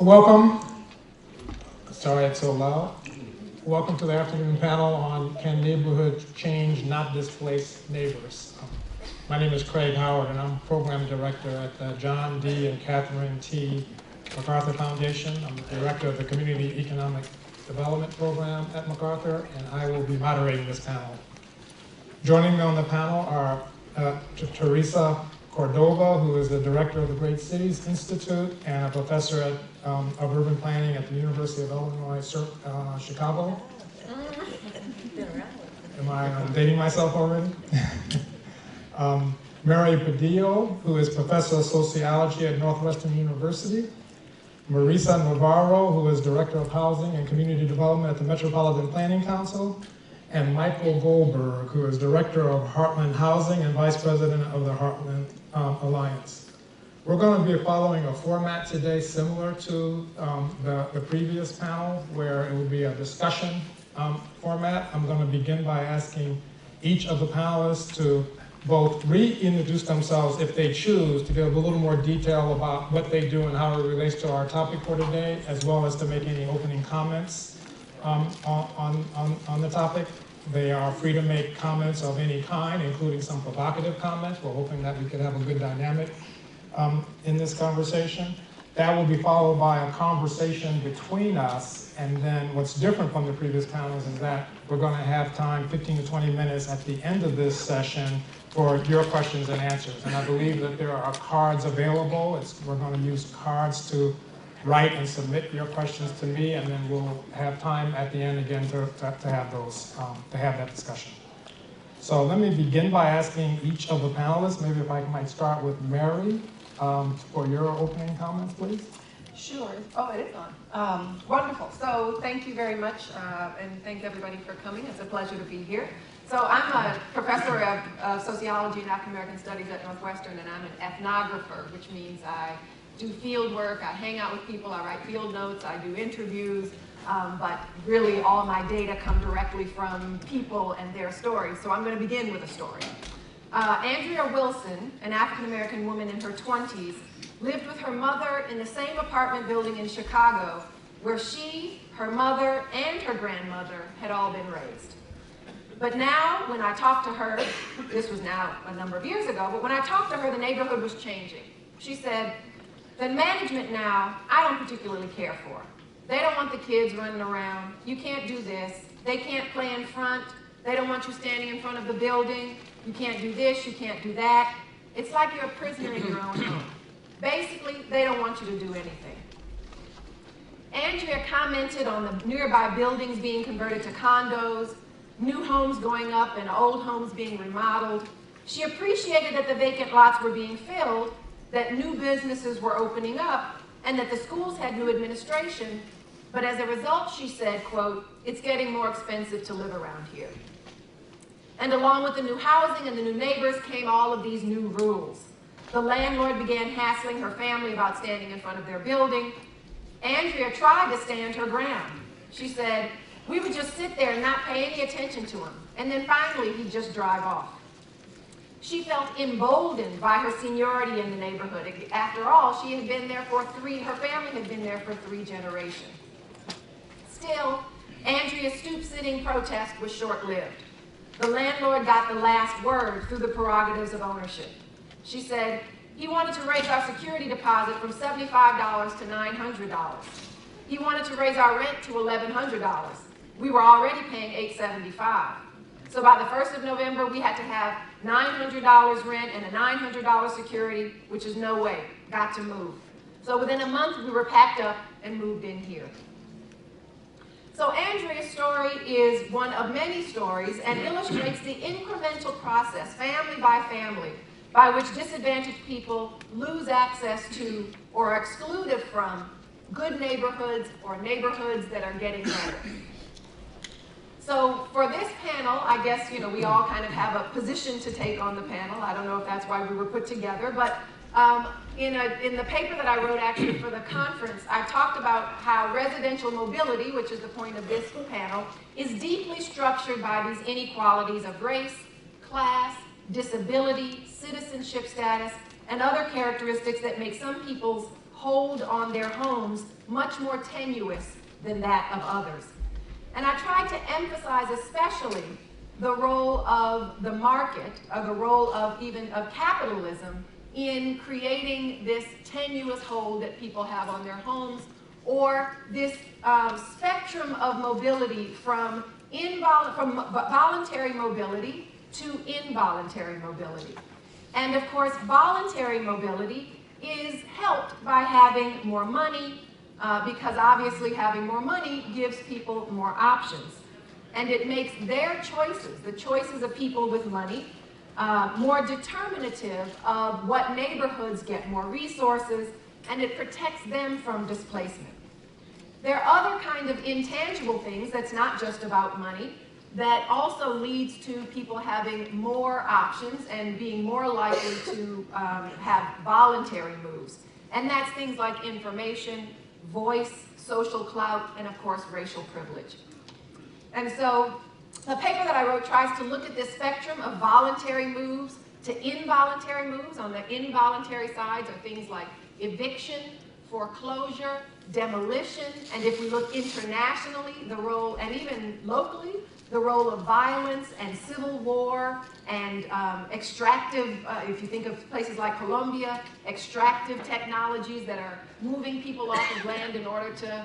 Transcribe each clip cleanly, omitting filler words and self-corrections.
Welcome. Sorry it's so loud. Welcome to the afternoon panel on Can Neighborhood Change Not Displace Neighbors? My name is Craig Howard, and I'm Program Director at the John D. and Catherine T. MacArthur Foundation. I'm the Director of the Community Economic Development Program at MacArthur, and I will be moderating this panel. Joining me on the panel are Teresa Cordova, who is the Director of the Great Cities Institute and a professor of urban planning at the University of Illinois, Chicago. Am I dating myself already? Mary Padillo, who is Professor of Sociology at Northwestern University. Marisa Navarro, who is Director of Housing and Community Development at the Metropolitan Planning Council. And Michael Goldberg, who is Director of Heartland Housing and Vice President of the Heartland Alliance. We're going to be following a format today similar to the previous panel, where it will be a discussion format. I'm going to begin by asking each of the panelists to both reintroduce themselves if they choose, to give a little more detail about what they do and how it relates to our topic for today, as well as to make any opening comments on the topic. They are free to make comments of any kind, including some provocative comments. We're hoping that we could have a good dynamic in this conversation. That will be followed by a conversation between us, and then what's different from the previous panels is that we're going to have time, 15 to 20 minutes at the end of this session for your questions and answers. And I believe that there are cards available. We're going to use cards to write and submit your questions to me, and then we'll have time at the end again to have that discussion. So let me begin by asking each of the panelists, maybe if I might start with Mary, for your opening comments, please. Sure. Oh, it is on. Wonderful. So thank you very much, and thank everybody for coming. It's a pleasure to be here. So I'm a professor of sociology and African American studies at Northwestern, and I'm an ethnographer, which means I do field work, I hang out with people, I write field notes, I do interviews, but really all my data come directly from people and their stories. So I'm going to begin with a story. Andrea Wilson, an African-American woman in her 20s, lived with her mother in the same apartment building in Chicago where she, her mother, and her grandmother had all been raised. But now, when I talked to her, this was now a number of years ago, but when I talked to her, the neighborhood was changing. She said, the management now, I don't particularly care for. They don't want the kids running around. You can't do this. They can't play in front. They don't want you standing in front of the building. You can't do this, you can't do that. It's like you're a prisoner in your own home. Basically, they don't want you to do anything. Andrea commented on the nearby buildings being converted to condos, new homes going up and old homes being remodeled. She appreciated that the vacant lots were being filled, that new businesses were opening up, and that the schools had new administration. But as a result, she said, quote, it's getting more expensive to live around here. And along with the new housing and the new neighbors came all of these new rules. The landlord began hassling her family about standing in front of their building. Andrea tried to stand her ground. She said, we would just sit there and not pay any attention to him. And then finally, he'd just drive off. She felt emboldened by her seniority in the neighborhood. After all, she had been there her family had been there for 3 generations. Still, Andrea's stoop-sitting protest was short-lived. The landlord got the last word through the prerogatives of ownership. She said, he wanted to raise our security deposit from $75 to $900. He wanted to raise our rent to $1,100. We were already paying $875. So by the 1st of November, we had to have $900 rent and a $900 security, which is no way, got to move. So within a month, we were packed up and moved in here. So Andrea's story is one of many stories and illustrates the incremental process, family by family, by which disadvantaged people lose access to or are excluded from good neighborhoods or neighborhoods that are getting better. So for this panel, I guess, we all kind of have a position to take on the panel. I don't know if that's why we were put together, but in the paper that I wrote actually for the conference, I talked about how residential mobility, which is the point of this panel, is deeply structured by these inequalities of race, class, disability, citizenship status, and other characteristics that make some people's hold on their homes much more tenuous than that of others. And I tried to emphasize especially the role of the market, or the role of capitalism in creating this tenuous hold that people have on their homes, or this spectrum of mobility from voluntary mobility to involuntary mobility. And of course, voluntary mobility is helped by having more money, because obviously having more money gives people more options. And it makes their choices, the choices of people with money, more determinative of what neighborhoods get more resources, and it protects them from displacement. There are other kind of intangible things that's not just about money that also leads to people having more options and being more likely to have voluntary moves. And that's things like information, voice, social clout, and of course racial privilege. And so the paper that I wrote tries to look at this spectrum of voluntary moves to involuntary moves. On the involuntary sides are things like eviction, foreclosure, demolition, and if we look internationally, the role, and even locally, the role of violence and civil war and extractive, if you think of places like Colombia, extractive technologies that are moving people off of land in order to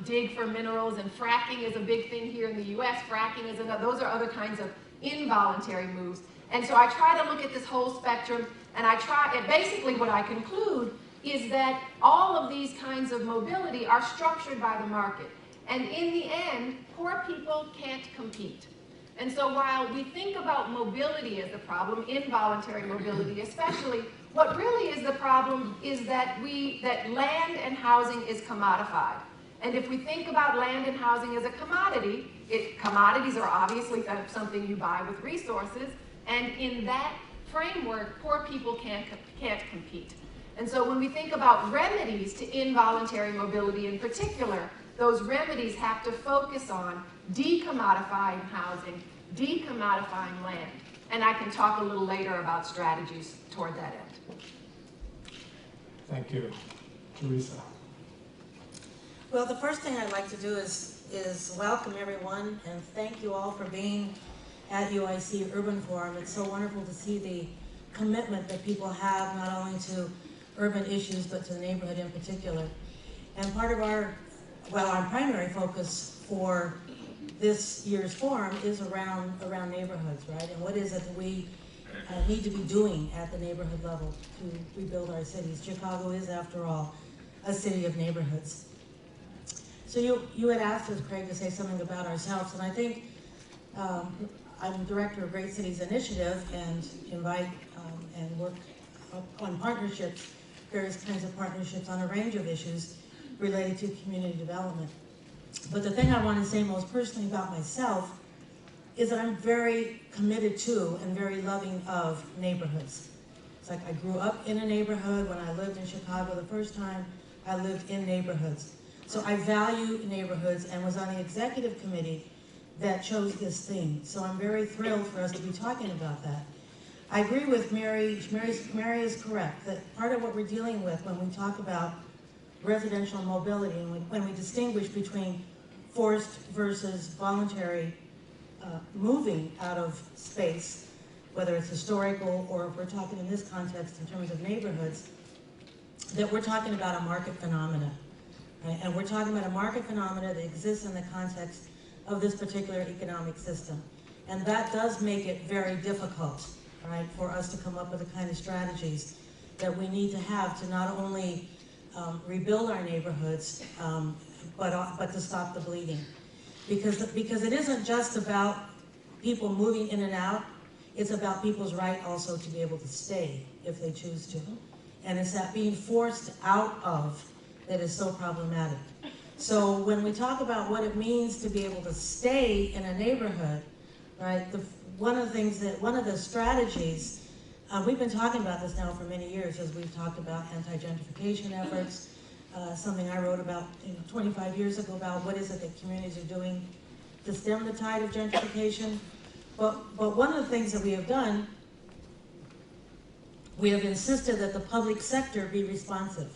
dig for minerals, and fracking is a big thing here in the US. Fracking is another, those are other kinds of involuntary moves. And so I try to look at this whole spectrum, and basically what I conclude is that all of these kinds of mobility are structured by the market. And in the end, poor people can't compete. And so while we think about mobility as the problem, involuntary mobility especially, what really is the problem is that land and housing is commodified. And if we think about land and housing as a commodity, commodities are obviously something you buy with resources, and in that framework, poor people can't compete. And so when we think about remedies to involuntary mobility in particular, those remedies have to focus on decommodifying housing, decommodifying land. And I can talk a little later about strategies toward that end. Thank you. Teresa. Well, the first thing I'd like to do is welcome everyone and thank you all for being at UIC Urban Forum. It's so wonderful to see the commitment that people have not only to urban issues but to the neighborhood in particular. And part of our primary focus for this year's forum is around neighborhoods, right? And what is it that we need to be doing at the neighborhood level to rebuild our cities? Chicago is, after all, a city of neighborhoods. So you had asked us, Craig, to say something about ourselves, and I think I'm director of Great Cities Initiative and invite and work on partnerships, various kinds of partnerships on a range of issues related to community development. But the thing I want to say most personally about myself is that I'm very committed to and very loving of neighborhoods. It's like I grew up in a neighborhood. When I lived in Chicago the first time, I lived in neighborhoods. So I value neighborhoods and was on the executive committee that chose this theme. So I'm very thrilled for us to be talking about that. I agree with Mary. Mary is correct that part of what we're dealing with when we talk about residential mobility and when we distinguish between forced versus voluntary moving out of space, whether it's historical or if we're talking in this context in terms of neighborhoods, that we're talking about a market phenomena. Right? And we're talking about a market phenomena that exists in the context of this particular economic system. And that does make it very difficult, right, for us to come up with the kind of strategies that we need to have to not only rebuild our neighborhoods, but to stop the bleeding. Because it isn't just about people moving in and out, it's about people's right also to be able to stay if they choose to. And it's that being forced out of that is so problematic. So when we talk about what it means to be able to stay in a neighborhood, right, one of the strategies, we've been talking about this now for many years as we've talked about anti-gentrification efforts, something I wrote about 25 years ago about what is it that communities are doing to stem the tide of gentrification. But one of the things that we have done we have insisted that the public sector be responsive.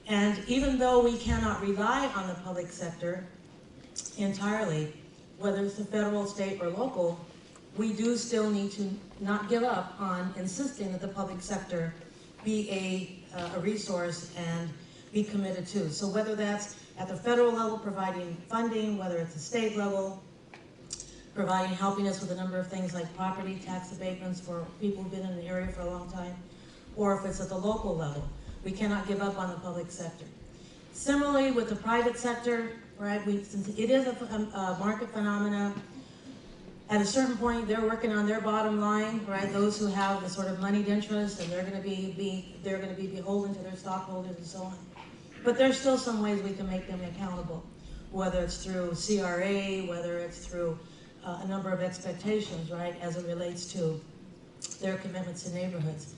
And even though we cannot rely on the public sector entirely, whether it's the federal, state, or local, we do still need to not give up on insisting that the public sector be a resource and be committed to. So whether that's at the federal level providing funding, whether it's the state level, helping us with a number of things like property tax abatements for people who've been in the area for a long time, or if it's at the local level. We cannot give up on the public sector. Similarly with the private sector, right, since it is a market phenomena, at a certain point they're working on their bottom line, right, those who have the sort of moneyed interest, and they're going to be beholden to their stockholders and so on. But there's still some ways we can make them accountable, whether it's through CRA, whether it's through a number of expectations, right, as it relates to their commitments to neighborhoods.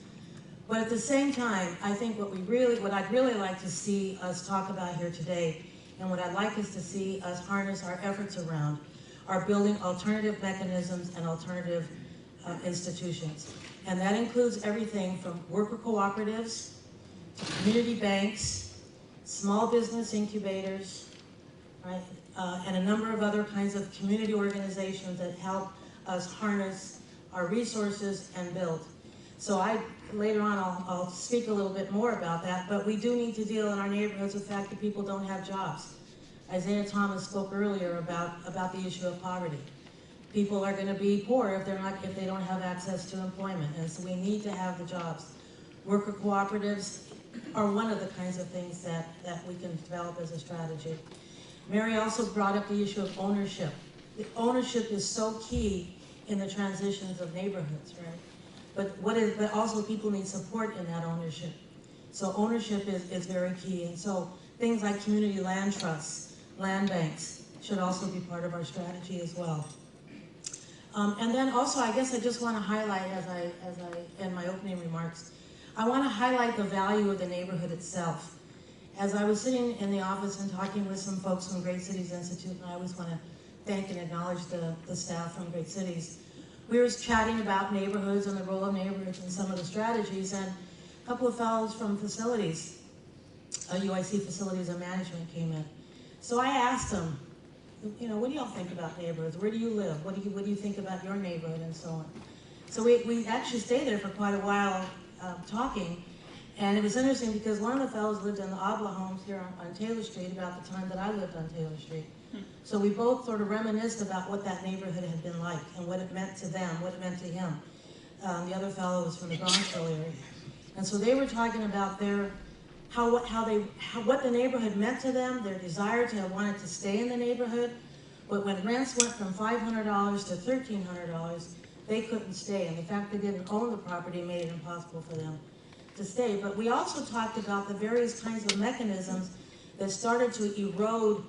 But at the same time, I think what I'd really like to see us talk about here today, and what I'd like us to see us harness our efforts around, are building alternative mechanisms and alternative institutions. And that includes everything from worker cooperatives, to community banks, small business incubators, right, and a number of other kinds of community organizations that help us harness our resources and build. So later on I'll speak a little bit more about that, but we do need to deal in our neighborhoods with the fact that people don't have jobs. Isaiah Thomas spoke earlier about the issue of poverty. People are going to be poor if they don't have access to employment, and so we need to have the jobs. Worker cooperatives are one of the kinds of things that we can develop as a strategy. Mary also brought up the issue of ownership. The ownership is so key in the transitions of neighborhoods, right? But also people need support in that ownership. So ownership is very key. And so things like community land trusts, land banks should also be part of our strategy as well. And then also, I guess I just want to highlight, as I end my opening remarks, I want to highlight the value of the neighborhood itself. As I was sitting in the office and talking with some folks from Great Cities Institute, and I always want to thank and acknowledge the staff from Great Cities, we were chatting about neighborhoods and the role of neighborhoods and some of the strategies, and a couple of fellows from facilities, UIC Facilities and Management came in. So I asked them, what do y'all think about neighborhoods? Where do you live? What do you think about your neighborhood and so on? So we actually stayed there for quite a while talking, and it was interesting because one of the fellows lived in the Obla homes here on Taylor Street about the time that I lived on Taylor Street. So we both sort of reminisced about what that neighborhood had been like and what it meant to them, what it meant to him. The other fellow was from the Bronxville area. And so they were talking about what the neighborhood meant to them, their desire to have wanted to stay in the neighborhood. But when rents went from $500 to $1,300, they couldn't stay. And the fact they didn't own the property made it impossible for them to stay. But we also talked about the various kinds of mechanisms that started to erode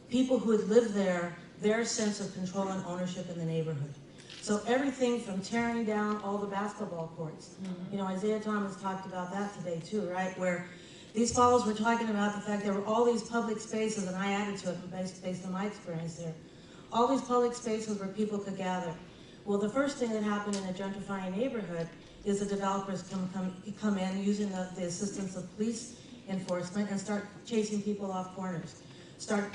people who had lived there, their sense of control and ownership in the neighborhood. So everything from tearing down all the basketball courts. Isaiah Thomas talked about that today too, right? Where these fellows were talking about the fact there were all these public spaces, and I added to it based on my experience there. All these public spaces where people could gather. Well, the first thing that happened in a gentrifying neighborhood is the developers come in using the assistance of police enforcement and start chasing people off corners. Start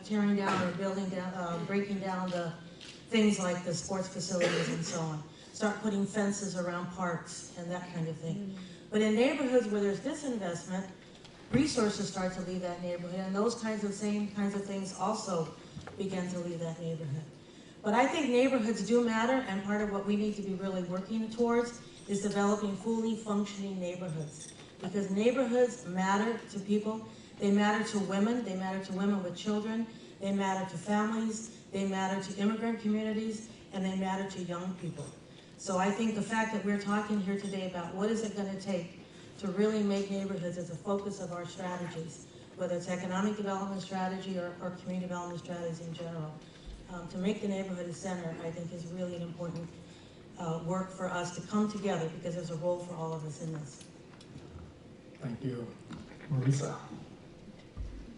tearing down or building down, breaking down the things like the sports facilities and so on. Start putting fences around parks and that kind of thing. But in neighborhoods where there's disinvestment, resources start to leave that neighborhood, and those same kinds of things also begin to leave that neighborhood. But I think neighborhoods do matter, and part of what we need to be really working towards is developing fully functioning neighborhoods. Because neighborhoods matter to people. They matter to women with children, they matter to families, they matter to immigrant communities, and they matter to young people. So I think the fact that we're talking here today about what is it going to take to really make neighborhoods as a focus of our strategies, whether it's economic development strategy or community development strategies in general, to make the neighborhood a center, I think is really an important work for us to come together, because there's a role for all of us in this. Thank you. Marisa.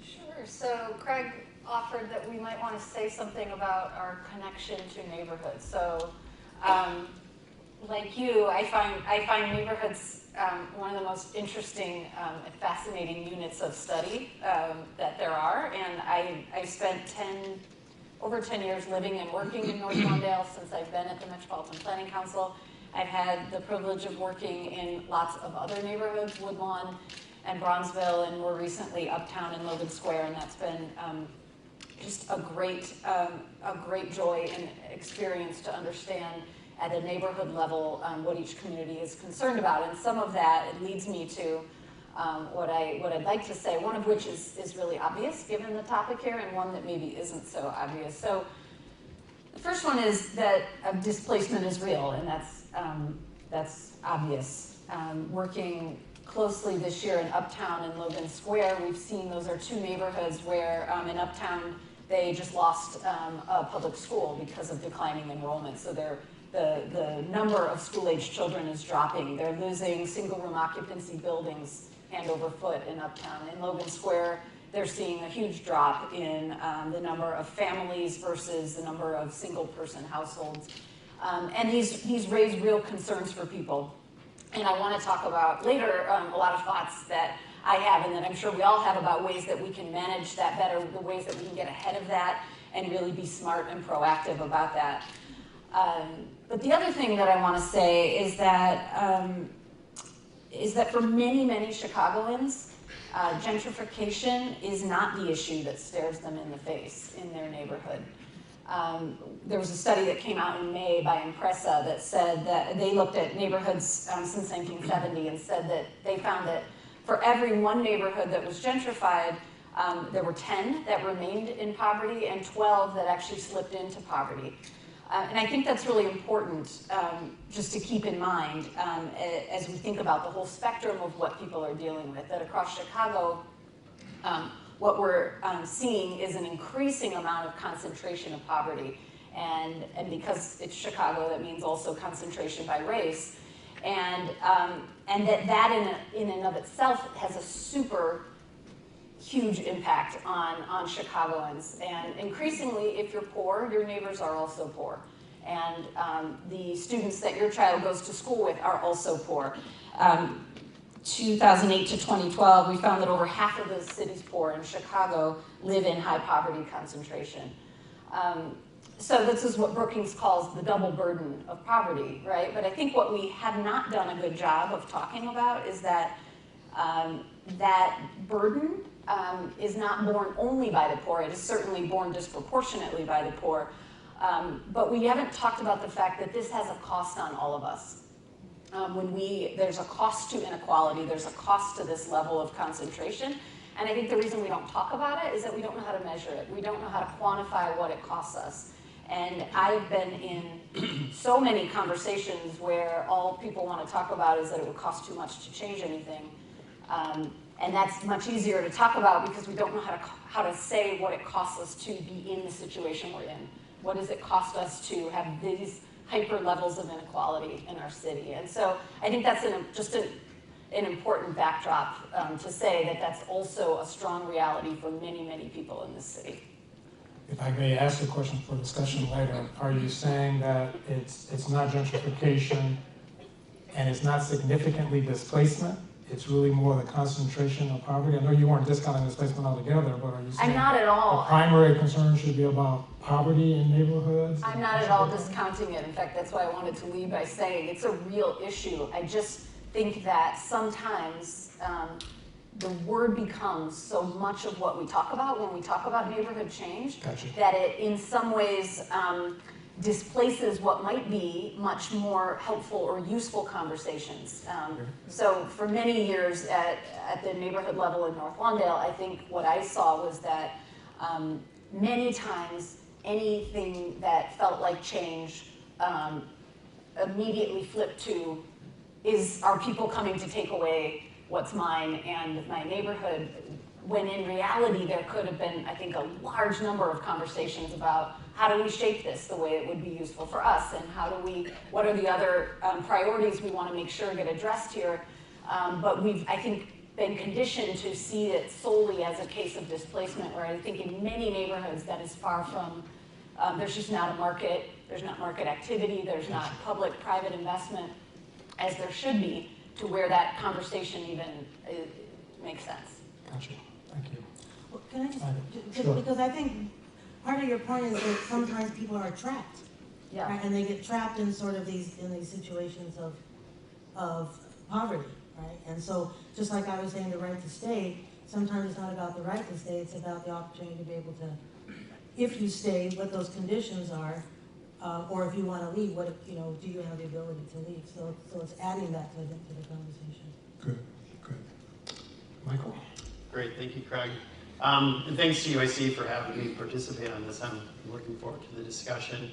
Sure. So Craig offered that we might want to say something about our connection to neighborhoods. So like you, I find neighborhoods one of the most interesting and fascinating units of study that there are. And I spent over 10 years living and working in North Lawndale since I've been at the Metropolitan Planning Council. I've had the privilege of working in lots of other neighborhoods, Woodlawn and Bronzeville, and more recently Uptown and Logan Square, and that's been just a great joy and experience to understand at a neighborhood level what each community is concerned about. And some of that, it leads me to what I'd like to say, one of which is really obvious given the topic here, and one that maybe isn't so obvious. So the first one is that displacement is real, and that's obvious. Working closely this year in Uptown and Logan Square, we've seen those are two neighborhoods where in Uptown they just lost a public school because of declining enrollment. So the number of school-age children is dropping. They're losing single-room occupancy buildings hand over foot in Uptown. In Logan Square, they're seeing a huge drop in the number of families versus the number of single-person households. And these raise real concerns for people. And I want to talk about later a lot of thoughts that I have and that I'm sure we all have about ways that we can manage that better, the ways that we can get ahead of that and really be smart and proactive about that. But the other thing that I want to say is that for many, many Chicagoans, gentrification is not the issue that stares them in the face in their neighborhood. There was a study that came out in May by Impressa that said that they looked at neighborhoods since 1970 and said that they found that for every one neighborhood that was gentrified, there were 10 that remained in poverty and 12 that actually slipped into poverty. And I think that's really important just to keep in mind as we think about the whole spectrum of what people are dealing with, that across Chicago, what we're seeing is an increasing amount of concentration of poverty. And because it's Chicago, that means also concentration by race. And that in and of itself has a super huge impact on Chicagoans. And increasingly, if you're poor, your neighbors are also poor. And the students that your child goes to school with are also poor. 2008 to 2012, we found that over half of the city's poor in Chicago live in high poverty concentration. So this is what Brookings calls the double burden of poverty, right? But I think what we have not done a good job of talking about is that that burden is not borne only by the poor. It is certainly borne disproportionately by the poor. But we haven't talked about the fact that this has a cost on all of us. There's a cost to inequality, there's a cost to this level of concentration. And I think the reason we don't talk about it is that we don't know how to measure it. We don't know how to quantify what it costs us. And I've been in so many conversations where all people want to talk about is that it would cost too much to change anything. And that's much easier to talk about because we don't know how to say what it costs us to be in the situation we're in. What does it cost us to have these hyper levels of inequality in our city? And so I think that's just an important backdrop to say that that's also a strong reality for many, many people in this city. If I may ask a question for discussion later, are you saying that it's not gentrification and it's not significantly displacement? It's really more the concentration of poverty? I know you weren't discounting displacement altogether, but are you saying I'm not at all. the primary concern should be about poverty in neighborhoods? I'm not at all discounting it. In fact, that's why I wanted to lead by saying it's a real issue. I just think that sometimes the word becomes so much of what we talk about when we talk about neighborhood change. Gotcha. That it in some ways displaces what might be much more helpful or useful conversations. So for many years at the neighborhood level in North Lawndale, I think what I saw was that many times anything that felt like change immediately flipped to are people coming to take away what's mine and my neighborhood, when in reality there could have been, I think, a large number of conversations about how do we shape this the way it would be useful for us, and what are the other priorities we want to make sure get addressed here. But we've, I think, been conditioned to see it solely as a case of displacement, where I think in many neighborhoods that is far from There's just not a market, there's not market activity, there's not public-private investment as there should be to where that conversation even makes sense. Gotcha. Thank you. Well, can I just, Sure. because I think part of your point is that sometimes people are trapped. Yeah. Right? And they get trapped in sort of these situations of poverty, right? And so just like I was saying, the right to stay, sometimes it's not about the right to stay, it's about the opportunity to be able to, if you stay, what those conditions are, or if you want to leave, what, you know, do you have the ability to leave? So it's adding that to the conversation. Good, good. Michael? Great, thank you, Craig. And thanks to UIC for having me participate on this. I'm looking forward to the discussion.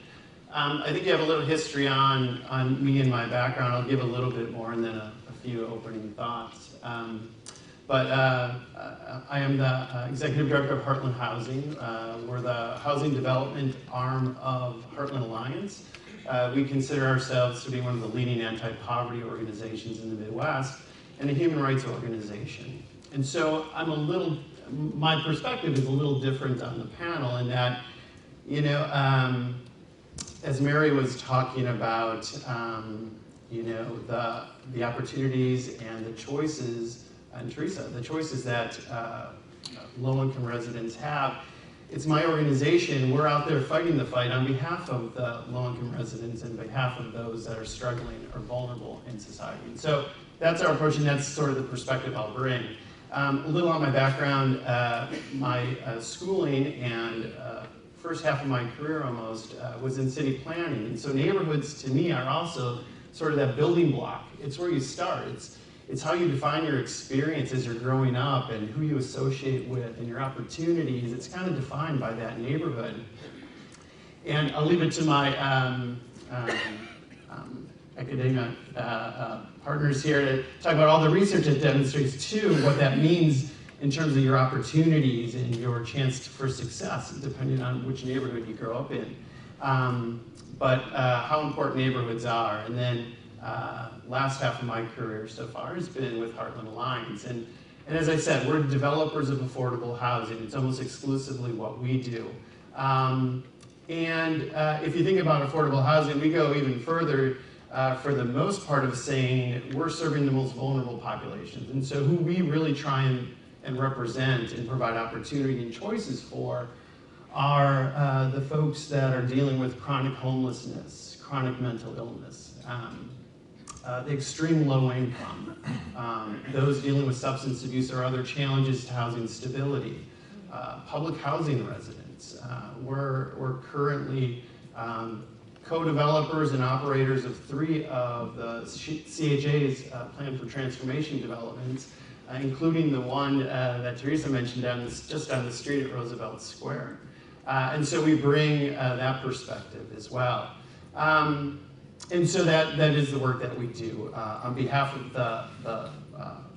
I think you have a little history on me and my background. I'll give a little bit more and then a few opening thoughts. I am the Executive Director of Heartland Housing. We're the housing development arm of Heartland Alliance. We consider ourselves to be one of the leading anti-poverty organizations in the Midwest and a human rights organization. And so my perspective is a little different on the panel in that, you know, as Mary was talking about, you know, the opportunities and the choices, and Teresa, the choices that low-income residents have, it's my organization, we're out there fighting the fight on behalf of the low-income residents and behalf of those that are struggling or vulnerable in society. And so that's our approach, and that's sort of the perspective I'll bring. A little on my background, my schooling and first half of my career almost was in city planning. And so neighborhoods to me are also sort of that building block. It's where you start. It's how you define your experience as you're growing up and who you associate with and your opportunities. It's kind of defined by that neighborhood. And I'll leave it to my academic partners here to talk about all the research that demonstrates too what that means in terms of your opportunities and your chance for success, depending on which neighborhood you grow up in. But how important neighborhoods are. And then last half of my career so far has been with Heartland Alliance. And as I said, we're developers of affordable housing. It's almost exclusively what we do. If you think about affordable housing, we go even further for the most part of saying we're serving the most vulnerable populations. And so who we really try and represent and provide opportunity and choices for are the folks that are dealing with chronic homelessness, chronic mental illness, the extreme low income, those dealing with substance abuse or other challenges to housing stability, public housing residents. We're currently co-developers and operators of 3 of the CHA's Plan for Transformation developments, including the one that Teresa mentioned just down the street at Roosevelt Square. And so we bring that perspective as well. And so that is the work that we do on behalf of the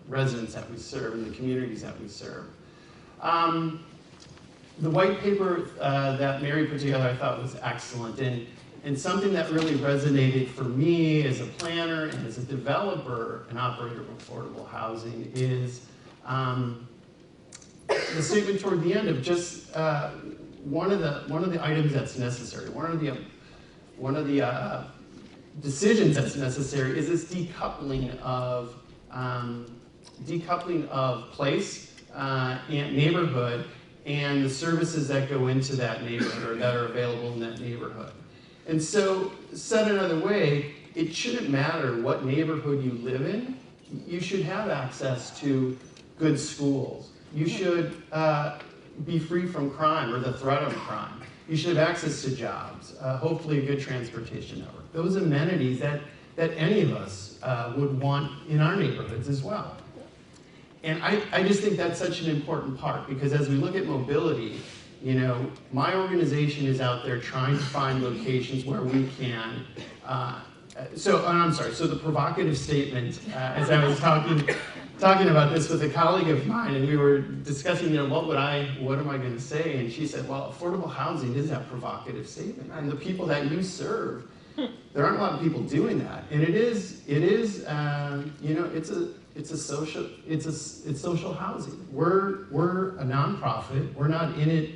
residents that we serve and the communities that we serve. The white paper that Mary put together I thought was excellent, and something that really resonated for me as a planner and as a developer and operator of affordable housing is the statement toward the end of just one of the items that's necessary. One of the decisions that's necessary is this decoupling of place and neighborhood and the services that go into that neighborhood or that are available in that neighborhood. And so, said another way, it shouldn't matter what neighborhood you live in. You should have access to good schools. You should be free from crime or the threat of crime. You should have access to jobs, hopefully a good transportation network. Those amenities that any of us would want in our neighborhoods as well. And I just think that's such an important part because as we look at mobility, you know, my organization is out there trying to find locations where we can. So the provocative statement, as I was talking about this with a colleague of mine, and we were discussing, you know, what am I going to say? And she said, well, affordable housing is that provocative statement, and the people that you serve, there aren't a lot of people doing that, and it is, you know, it's social housing. We're a nonprofit. We're not in it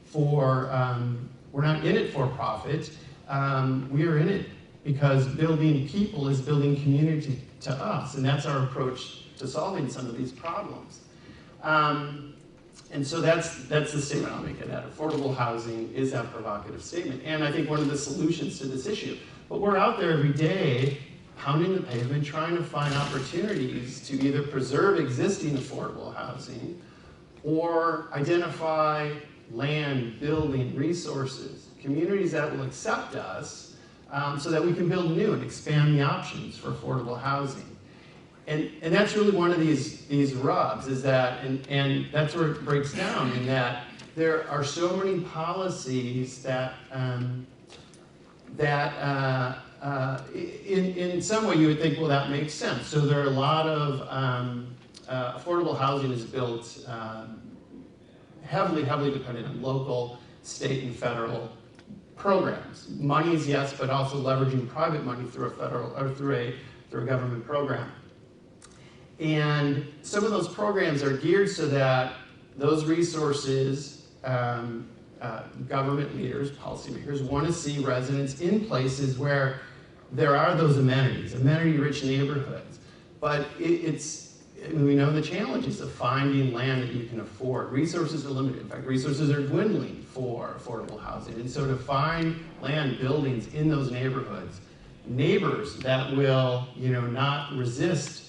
for We're not in it for profit. We are in it because building people is building community to us, and that's our approach to solving some of these problems. And so that's the statement I'll make, that affordable housing is that provocative statement. And I think one of the solutions to this issue. But we're out there every day pounding the pavement, trying to find opportunities to either preserve existing affordable housing or identify land, building, resources, communities that will accept us so that we can build new and expand the options for affordable housing. And that's really one of these rubs, is that, and that's where it breaks down, in that there are so many policies that in some way you would think, well, that makes sense. So there are a lot of affordable housing is built heavily dependent on local, state, and federal programs. Monies, yes, but also leveraging private money through a federal or through a government program. And some of those programs are geared so that those resources, government leaders, policymakers, want to see residents in places where there are those amenities, amenity-rich neighborhoods. But we know the challenges of finding land that you can afford. Resources are limited. In fact, resources are dwindling for affordable housing. And so to find land, buildings in those neighborhoods, neighbors that will, not resist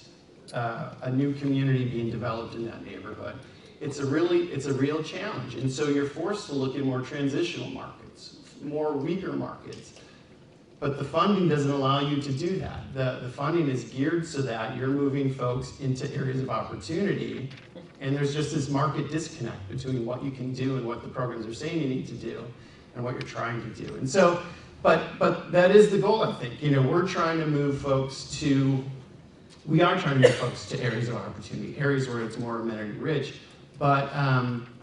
a new community being developed in that neighborhood. It's a real challenge. And so you're forced to look at more transitional markets, more weaker markets. But the funding doesn't allow you to do that. The funding is geared so that you're moving folks into areas of opportunity, and there's just this market disconnect between what you can do and what the programs are saying you need to do and what you're trying to do. And so, but that is the goal, I think. We're trying to move folks to areas of opportunity, areas where it's more amenity rich. But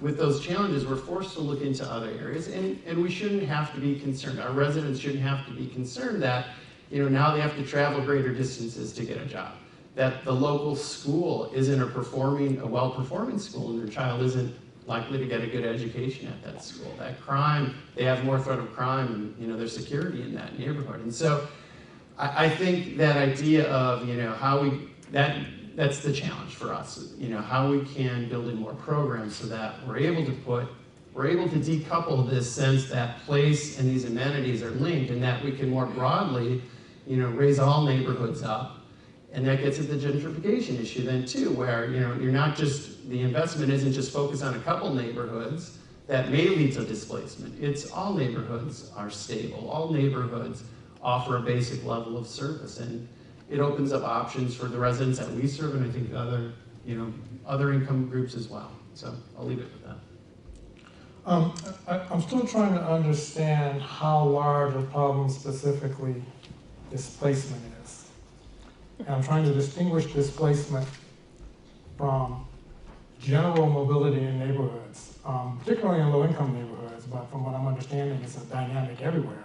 with those challenges, we're forced to look into other areas, and we shouldn't have to be concerned. Our residents shouldn't have to be concerned that, now they have to travel greater distances to get a job. That the local school isn't a well-performing school, and their child isn't likely to get a good education at that school. That crime, they have more threat of crime and, their security in that neighborhood. And so I think that idea of, that's the challenge for us, how we can build in more programs so that we're able to decouple this sense that place and these amenities are linked, and that we can more broadly, raise all neighborhoods up. And that gets at the gentrification issue then too, where, you're not just, the investment isn't just focused on a couple neighborhoods that may lead to displacement. It's all neighborhoods are stable, all neighborhoods offer a basic level of service, and it opens up options for the residents that we serve, and I think other income groups as well. So I'll leave it with that. I'm still trying to understand how large a problem specifically displacement is. And I'm trying to distinguish displacement from general mobility in neighborhoods, particularly in low-income neighborhoods, but from what I'm understanding, it's a dynamic everywhere.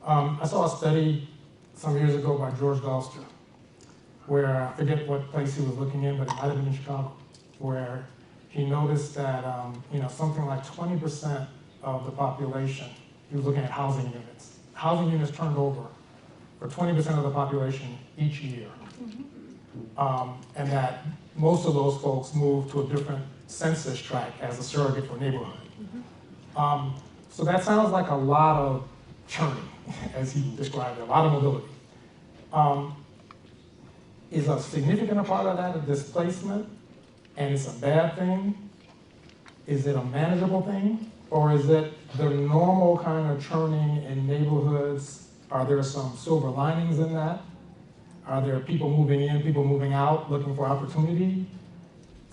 I saw a study some years ago by George Galster, where I forget what place he was looking in, but it might have been in Chicago, where he noticed that something like 20% of the population, he was looking at housing units. Housing units turned over for 20% of the population each year. And that most of those folks moved to a different census tract as a surrogate for neighborhood. So that sounds like a lot of churning, as he described it, a lot of mobility. Is a significant part of that a displacement, and it's a bad thing? Is it a manageable thing? Or is it the normal kind of churning in neighborhoods? Are there some silver linings in that? Are there people moving in, people moving out, looking for opportunity?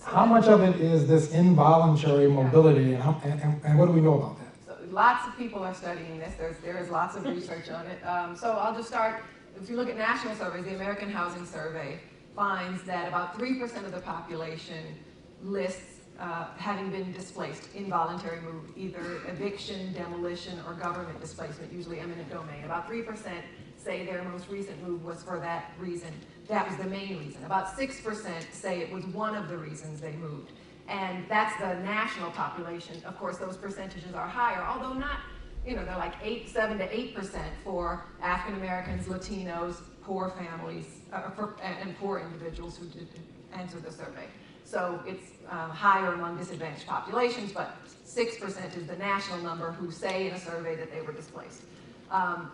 How much of it is this involuntary mobility, and what do we know about that? Lots of people are studying this. There is lots of research on it. So I'll just start. If you look at national surveys, the American Housing Survey finds that about 3% of the population lists having been displaced, involuntary move, either eviction, demolition, or government displacement, usually eminent domain. About 3% say their most recent move was for that reason. That was the main reason. About 6% say it was one of the reasons they moved. And that's the national population. Of course, those percentages are higher, although not they're like 7 to 8% for African Americans, Latinos, poor families, and poor individuals who did answer the survey. So it's higher among disadvantaged populations, but 6% is the national number who say in a survey that they were displaced.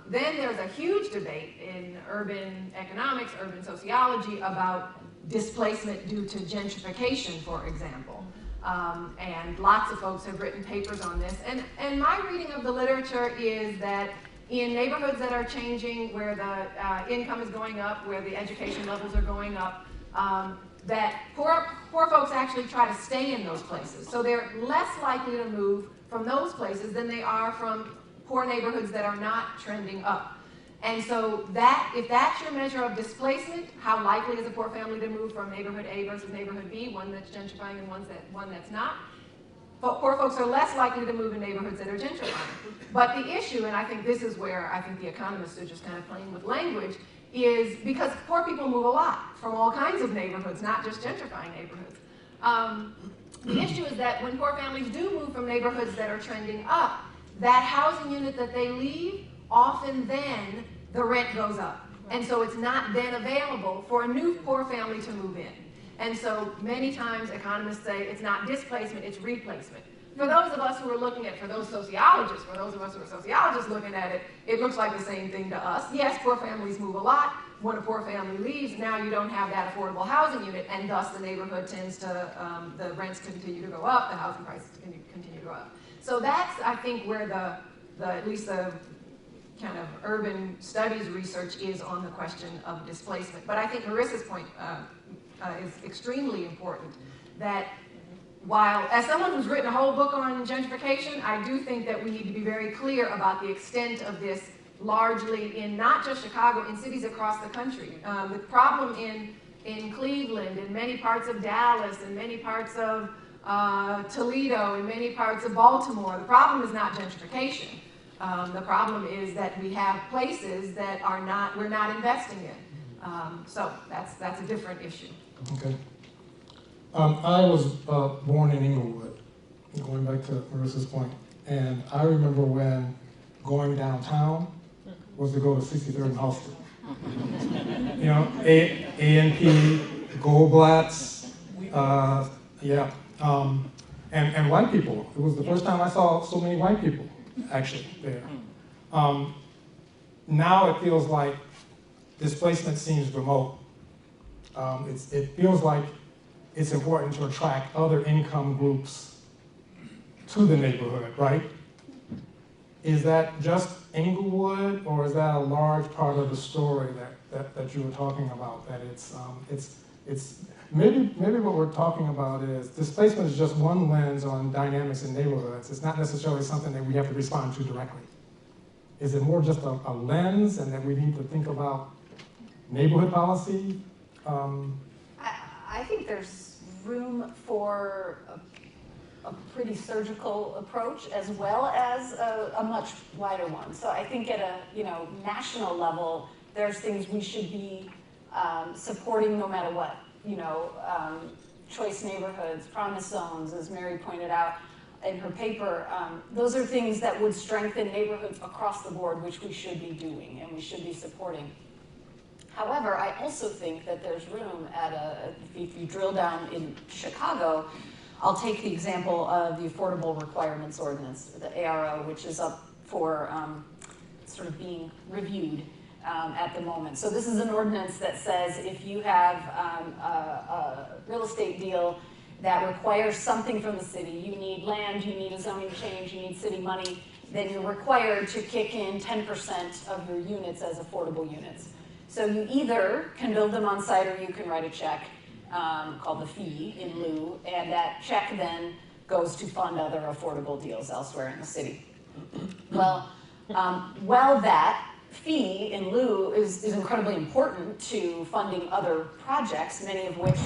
Then there's a huge debate in urban economics, urban sociology about displacement due to gentrification, for example. And lots of folks have written papers on this. And my reading of the literature is that in neighborhoods that are changing, where the income is going up, where the education levels are going up, that poor folks actually try to stay in those places. So they're less likely to move from those places than they are from poor neighborhoods that are not trending up. And so if that's your measure of displacement, how likely is a poor family to move from neighborhood A versus neighborhood B, one that's gentrifying and one that's not? But poor folks are less likely to move in neighborhoods that are gentrifying. But the issue, and I think this is where I think the economists are just kind of playing with language, is because poor people move a lot from all kinds of neighborhoods, not just gentrifying neighborhoods. The issue is that when poor families do move from neighborhoods that are trending up, that housing unit that they leave, often then the rent goes up. And so it's not then available for a new poor family to move in. And so many times economists say it's not displacement, it's replacement. For those of us who are looking at, for those sociologists, for those of us who are sociologists looking at it, it looks like the same thing to us. Yes, poor families move a lot. When a poor family leaves, now you don't have that affordable housing unit, and thus the neighborhood tends to, the rents continue to go up, the housing prices continue to go up. So that's, I think, where at least the kind of urban studies research is on the question of displacement. But I think Marissa's point is extremely important, that while, as someone who's written a whole book on gentrification, I do think that we need to be very clear about the extent of this, largely in not just Chicago, in cities across the country. The problem in Cleveland, in many parts of Dallas, in many parts of Toledo, in many parts of Baltimore, the problem is not gentrification. The problem is that we have places that we're not investing in. So that's a different issue. Okay. I was born in Inglewood, going back to Marissa's point, and I remember when going downtown was to go to 63rd and Halsted. You know, A&P, Goldblatt's, yeah, and white people. It was the first time I saw so many white people actually there. Now it feels like displacement seems remote. It feels like it's important to attract other income groups to the neighborhood, right? Is that just Inglewood, or is that a large part of the story that you were talking about? That it's maybe what we're talking about is displacement is just one lens on dynamics in neighborhoods. It's not necessarily something that we have to respond to directly. Is it more just a lens, and that we need to think about neighborhood policy? I think there's room for a pretty surgical approach, as well as a much wider one. So I think at a national level, there's things we should be supporting no matter what. Choice neighborhoods, promise zones, as Mary pointed out in her paper, those are things that would strengthen neighborhoods across the board, which we should be doing and we should be supporting. However, I also think that there's room if you drill down in Chicago, I'll take the example of the Affordable Requirements Ordinance, the ARO, which is up for sort of being reviewed at the moment. So this is an ordinance that says if you have a real estate deal that requires something from the city, you need land, you need a zoning change, you need city money, then you're required to kick in 10% of your units as affordable units. So you either can build them on site, or you can write a check called the fee in lieu, and that check then goes to fund other affordable deals elsewhere in the city. Well, that fee in lieu is incredibly important to funding other projects, many of which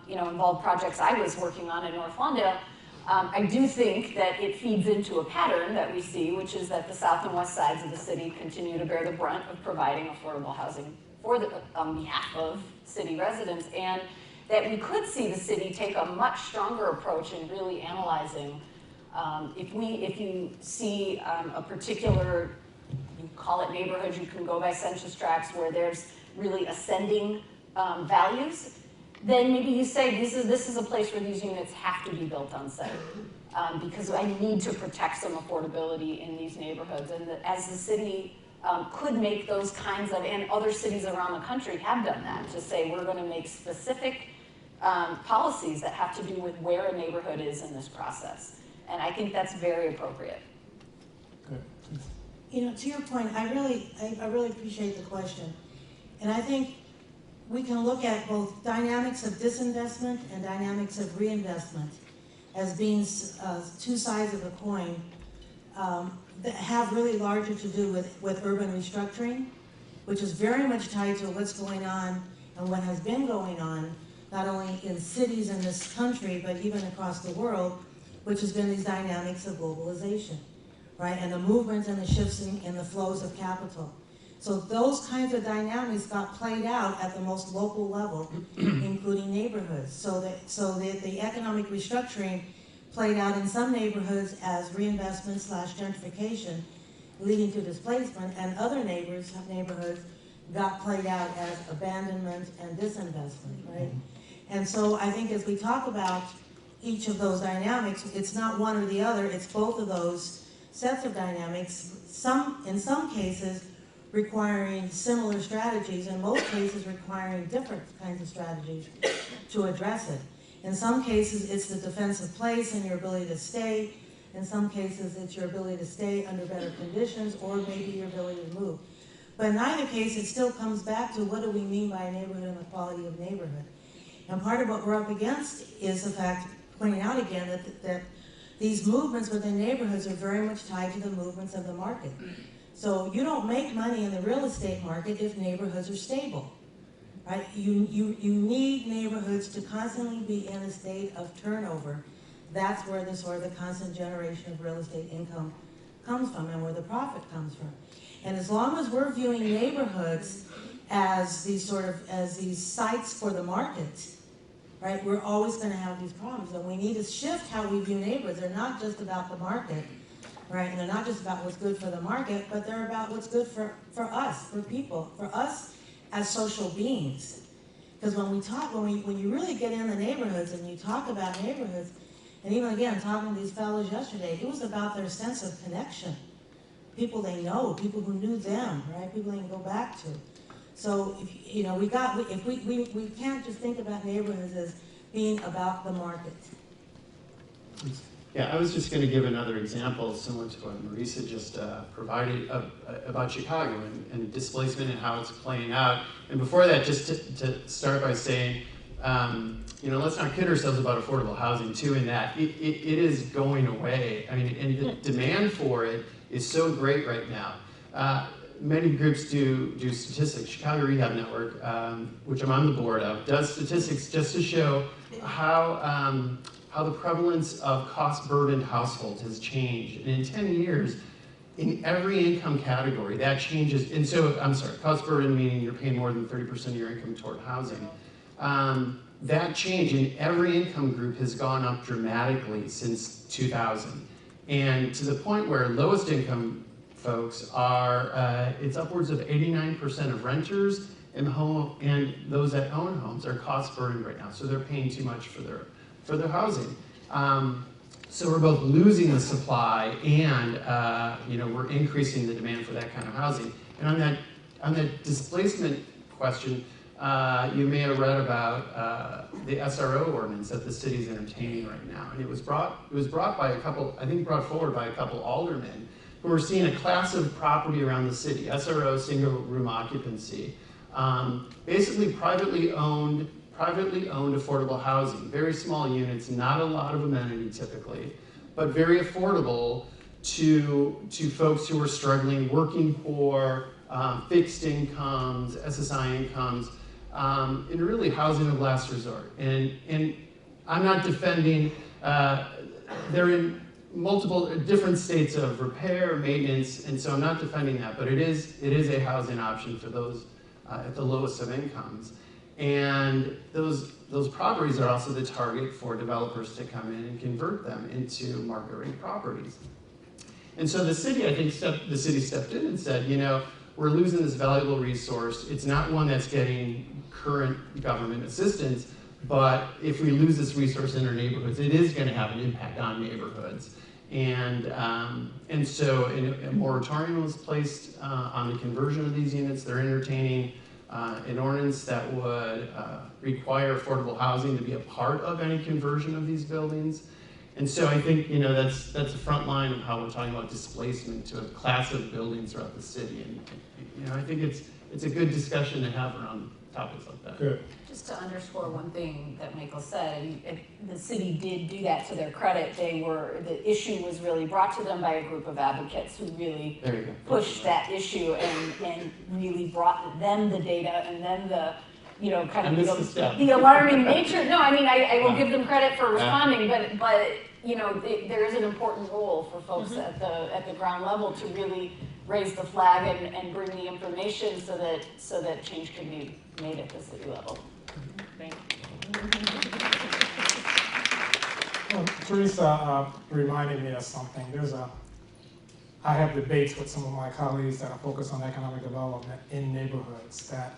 involve projects I was working on in North Lawndale. I do think that it feeds into a pattern that we see, which is that the south and west sides of the city continue to bear the brunt of providing affordable housing on behalf of city residents, and that we could see the city take a much stronger approach in really analyzing If you see a particular, you call it neighborhood, you can go by census tracts where there's really ascending values, then maybe you say this is a place where these units have to be built on site. Because I need to protect some affordability in these neighborhoods. And as the city could make those kinds of, and other cities around the country have done that, to say we're going to make specific policies that have to do with where a neighborhood is in this process. And I think that's very appropriate. Good. You know, to your point, I really appreciate the question. And I think we can look at both dynamics of disinvestment and dynamics of reinvestment as being two sides of a coin that have really larger to do with urban restructuring, which is very much tied to what's going on and what has been going on, not only in cities in this country, but even across the world, which has been these dynamics of globalization, right? And the movements and the shifts in the flows of capital. So those kinds of dynamics got played out at the most local level, including neighborhoods. So the economic restructuring played out in some neighborhoods as reinvestment / gentrification, leading to displacement, and other neighborhoods got played out as abandonment and disinvestment, right? And so I think as we talk about each of those dynamics, it's not one or the other, it's both of those sets of dynamics, in some cases requiring similar strategies, in most cases requiring different kinds of strategies to address it. In some cases, it's the defensive place and your ability to stay. In some cases, it's your ability to stay under better conditions, or maybe your ability to move. But in either case, it still comes back to what do we mean by a neighborhood and the quality of neighborhood. And part of what we're up against is the fact, pointing out again, that these movements within neighborhoods are very much tied to the movements of the market. So you don't make money in the real estate market if neighborhoods are stable, right? You need neighborhoods to constantly be in a state of turnover. That's where the sort of the constant generation of real estate income comes from and where the profit comes from. And as long as we're viewing neighborhoods as these sites for the market, right, we're always going to have these problems. And we need to shift how we view neighborhoods. They're not just about the market, right? And they're not just about what's good for the market, but they're about what's good for us, for people, for us as social beings. Because when you really get in the neighborhoods and you talk about neighborhoods, and even again, talking to these fellows yesterday, it was about their sense of connection. People they know, people who knew them, right? People they can go back to. So, we can't just think about neighborhoods as being about the market. Yeah, I was just going to give another example similar to what Marisa just provided about Chicago and displacement and how it's playing out. And before that, just to start by saying, let's not kid ourselves about affordable housing too, in that it is going away. I mean, and the demand for it is so great right now. Many groups do statistics. Chicago Rehab Network, which I'm on the board of, does statistics just to show how the prevalence of cost-burdened households has changed. And in 10 years, in every income category, that changes. And so, I'm sorry, cost-burdened meaning you're paying more than 30% of your income toward housing. That change in every income group has gone up dramatically since 2000. And to the point where lowest income folks are, it's upwards of 89% of renters and those that own homes are cost-burdened right now. So they're paying too much for their housing. So we're both losing the supply and we're increasing the demand for that kind of housing. And on that displacement question, you may have read about the SRO ordinance that the city's entertaining right now. And it was brought by brought forward by a couple aldermen who are seeing a class of property around the city, SRO, single room occupancy, basically privately owned affordable housing, very small units, not a lot of amenity typically, but very affordable to folks who are struggling, working poor, fixed incomes, SSI incomes, and really housing of last resort. And I'm not defending, they're in multiple different states of repair, maintenance, and so I'm not defending that, but it is a housing option for those at the lowest of incomes. And those properties are also the target for developers to come in and convert them into market rate properties. And so the city, I think, stepped in and said, you know, we're losing this valuable resource. It's not one that's getting current government assistance, but if we lose this resource in our neighborhoods, it is going to have an impact on neighborhoods. And so a moratorium was placed on the conversion of these units. They're entertaining an ordinance that would require affordable housing to be a part of any conversion of these buildings. And so I think, you know, that's a front line of how we're talking about displacement to a class of buildings throughout the city. And you know, I think it's a good discussion to have around topics like that. Good. Just to underscore one thing that Michael said, the city did do that to their credit. The issue was really brought to them by a group of advocates who really pushed that issue and really brought them the data and then the, you know, kind of the alarming nature. No, I mean, I will give them credit for responding, but you know, there is an important role for folks at the ground level to really raise the flag and bring the information so that change can be made at the city level. Thank you. Well, Teresa reminded me of something. I have debates with some of my colleagues that are focused on economic development in neighborhoods that,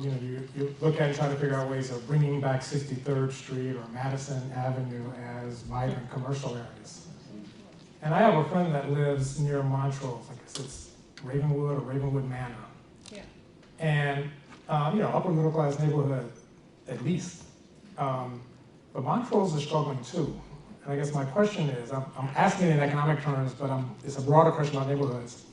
you know, you look at and try to figure out ways of bringing back 63rd Street or Madison Avenue as vibrant commercial areas. And I have a friend that lives near Montrose, I guess it's Ravenwood or Ravenwood Manor. Yeah. And, you know, upper middle class neighborhood, at least. But Montrose is struggling too. And I guess my question is, I'm asking in economic terms, but it's a broader question about neighborhoods.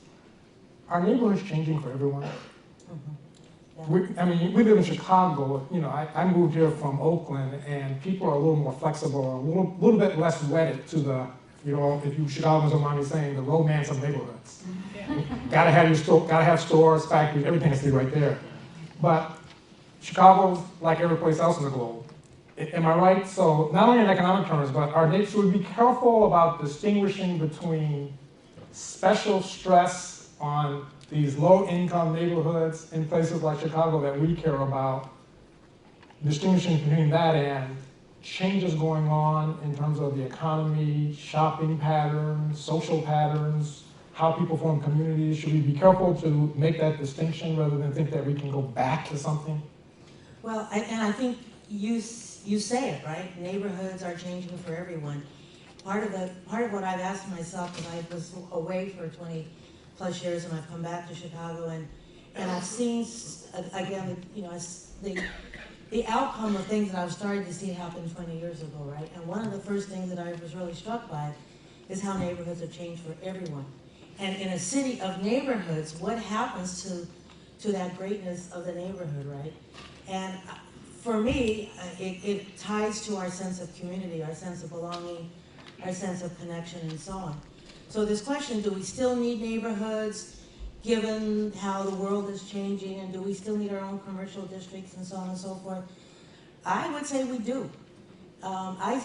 Are neighborhoods changing for everyone? Mm-hmm. Yeah. We live in Chicago. You know, I moved here from Oakland, and people are a little more flexible, a little bit less wedded to the, you know, if you Chicagoans don't mind me saying, the romance of neighborhoods. Yeah. Gotta have stores, factories, everything has to be right there. But Chicago's like every place else in the globe. Am I right? So not only in economic terms, but should we be careful about distinguishing between special stress on these low-income neighborhoods in places like Chicago that we care about, distinguishing between that and changes going on in terms of the economy, shopping patterns, social patterns, how people form communities? Should we be careful to make that distinction rather than think that we can go back to something? Well, and I think you say it, right? Neighborhoods are changing for everyone. Part of what I've asked myself, because I was away for 20 plus years and I've come back to Chicago, and I've seen, again, you know, the outcome of things that I was starting to see happen 20 years ago, right? And one of the first things that I was really struck by is how neighborhoods have changed for everyone. And in a city of neighborhoods, what happens to that greatness of the neighborhood, right? And for me, it ties to our sense of community, our sense of belonging, our sense of connection, and so on. So this question, do we still need neighborhoods given how the world is changing, and do we still need our own commercial districts and so on and so forth? I would say we do. I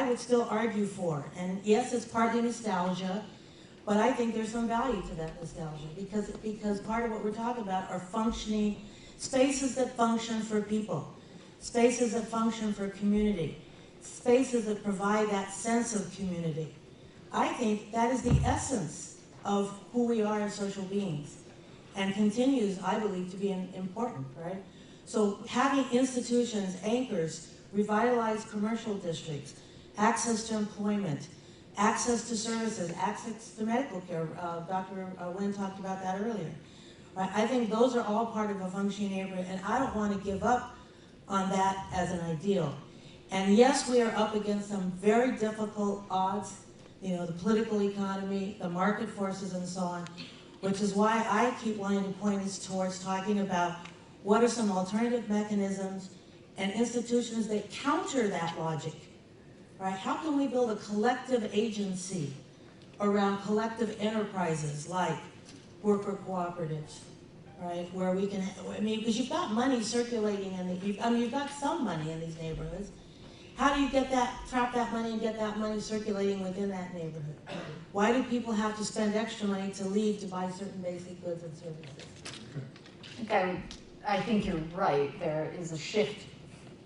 would still argue for, and yes, it's partly nostalgia, but I think there's some value to that nostalgia because part of what we're talking about are functioning spaces that function for people, spaces that function for community, spaces that provide that sense of community. I think that is the essence of who we are as social beings and continues, I believe, to be important, right? So having institutions, anchors, revitalized commercial districts, access to employment, access to services, access to medical care. Dr. Wynn talked about that earlier. Right? I think those are all part of a functioning neighborhood, and I don't want to give up on that as an ideal. And yes, we are up against some very difficult odds, you know, the political economy, the market forces, and so on, which is why I keep wanting to point us towards talking about what are some alternative mechanisms and institutions that counter that logic. Right? How can we build a collective agency around collective enterprises like worker cooperatives, right? Where we can, because you've got money circulating you've got some money in these neighborhoods. How do you trap that money and get that money circulating within that neighborhood? Why do people have to spend extra money to leave to buy certain basic goods and services? I think I think you're right. There is a shift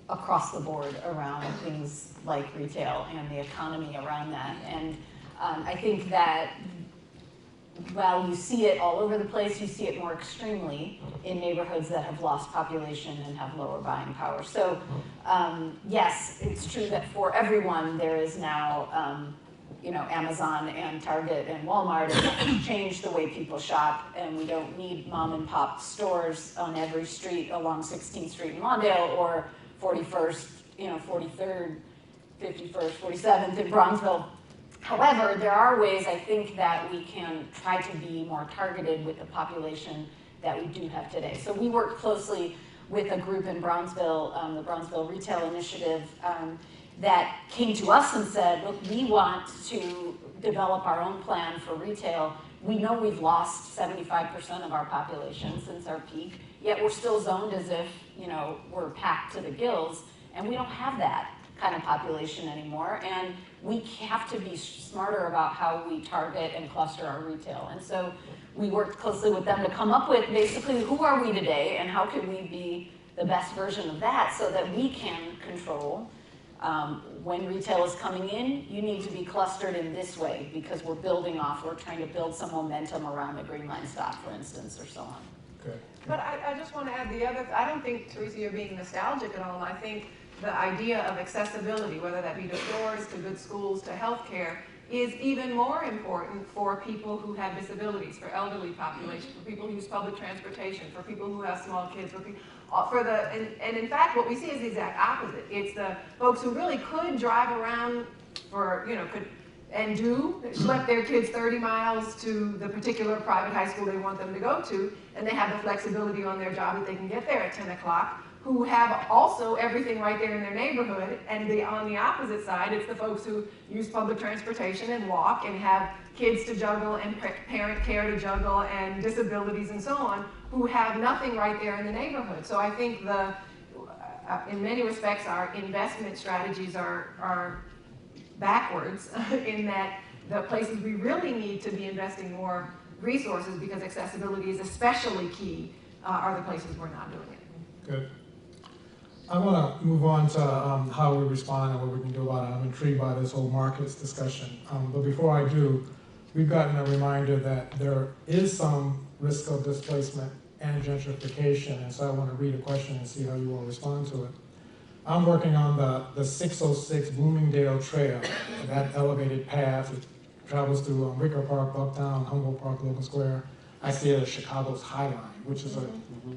across the board around things like retail and the economy around that. And I think that while you see it all over the place, you see it more extremely in neighborhoods that have lost population and have lower buying power. So yes, it's true that for everyone there is now Amazon and Target and Walmart have changed the way people shop, and we don't need mom and pop stores on every street along 16th Street in Lawndale or 41st, 43rd, 51st, 47th in Bronzeville. However, there are ways I think that we can try to be more targeted with the population that we do have today. So we work closely with a group in Bronzeville, the Bronzeville Retail Initiative, that came to us and said, look, we want to develop our own plan for retail. We know we've lost 75% of our population since our peak, yet we're still zoned as if, we're packed to the gills, and we don't have that kind of population anymore, and we have to be smarter about how we target and cluster our retail. And so we worked closely with them to come up with basically who are we today and how can we be the best version of that so that we can control when retail is coming in, you need to be clustered in this way because we're trying to build some momentum around the Green Line stop, for instance, or so on. Good. But I just want to add I don't think, Teresa, you're being nostalgic at all. I think the idea of accessibility, whether that be to stores, to good schools, to healthcare, is even more important for people who have disabilities, for elderly population, for people who use public transportation, for people who have small kids, and in fact, what we see is the exact opposite. It's the folks who really could drive around schlep their kids 30 miles to the particular private high school they want them to go to, and they have the flexibility on their job that they can get there at 10 o'clock, who have also everything right there in their neighborhood. And on the opposite side, it's the folks who use public transportation and walk and have kids to juggle and parent care to juggle and disabilities and so on, who have nothing right there in the neighborhood. So I think in many respects, our investment strategies are backwards in that the places we really need to be investing more resources, because accessibility is especially key, are the places we're not doing it. Good. I want to move on to how we respond and what we can do about it. I'm intrigued by this whole markets discussion. But before I do, we've gotten a reminder that there is some risk of displacement and gentrification, and so I want to read a question and see how you will respond to it. I'm working on the 606 Bloomingdale Trail, that elevated path. It travels through Wicker Park, Bucktown, Humboldt Park, Logan Square. I see it as Chicago's High Line, which is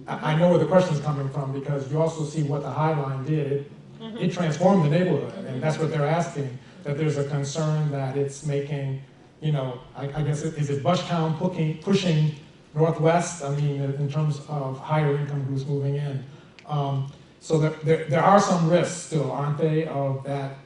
I know where the question is coming from, because you also see what the High Line did. It transformed the neighborhood, and that's what they're asking, that there's a concern that it's making, I guess, is it Bushtown pushing northwest? I mean, in terms of higher income groups moving in. So there are some risks still, aren't they, of that,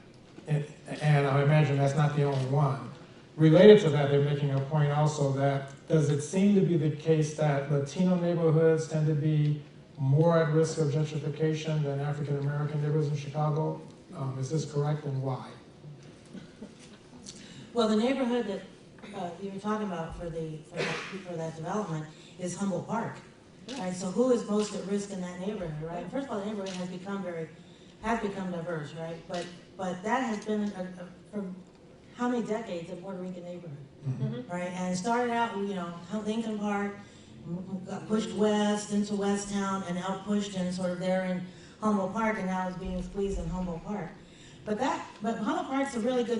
and I imagine that's not the only one. Related to that, they're making a point also that, does it seem to be the case that Latino neighborhoods tend to be more at risk of gentrification than African American neighborhoods in Chicago? Is this correct, and why? Well, the neighborhood that you were talking about for that development is Humboldt Park. Right, so who is most at risk in that neighborhood, right? First of all, the neighborhood has become diverse, right? But that has been for how many decades a Puerto Rican neighborhood, right? And it started out, Lincoln Park, got pushed west into Westtown, and now pushed in sort of there in Humboldt Park, and now it's being squeezed in Humboldt Park. But Humboldt Park's a really good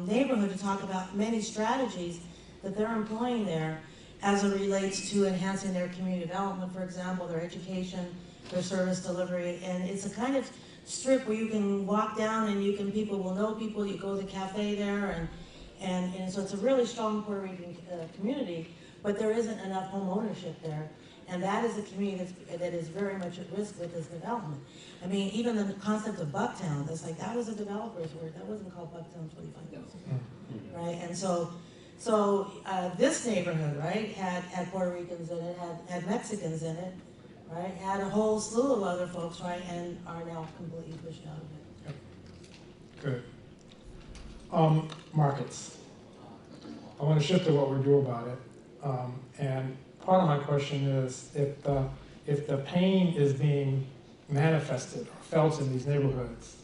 neighborhood to talk about many strategies that they're employing there, as it relates to enhancing their community development, for example, their education, their service delivery. And it's a kind of strip where you can walk down and people will know people, you go to the cafe there, and so it's a really strong Puerto Rican community, but there isn't enough home ownership there. And that is a community that is very much at risk with this development. I mean, even the concept of Bucktown, that was a developer's word. That wasn't called Bucktown 25 years ago, right? And so this neighborhood, right, had Puerto Ricans in it, had Mexicans in it, right, had a whole slew of other folks, right, and are now completely pushed out of it. Good. Markets. I want to shift to what we do about it. And part of my question is, if the pain is being manifested or felt in these neighborhoods,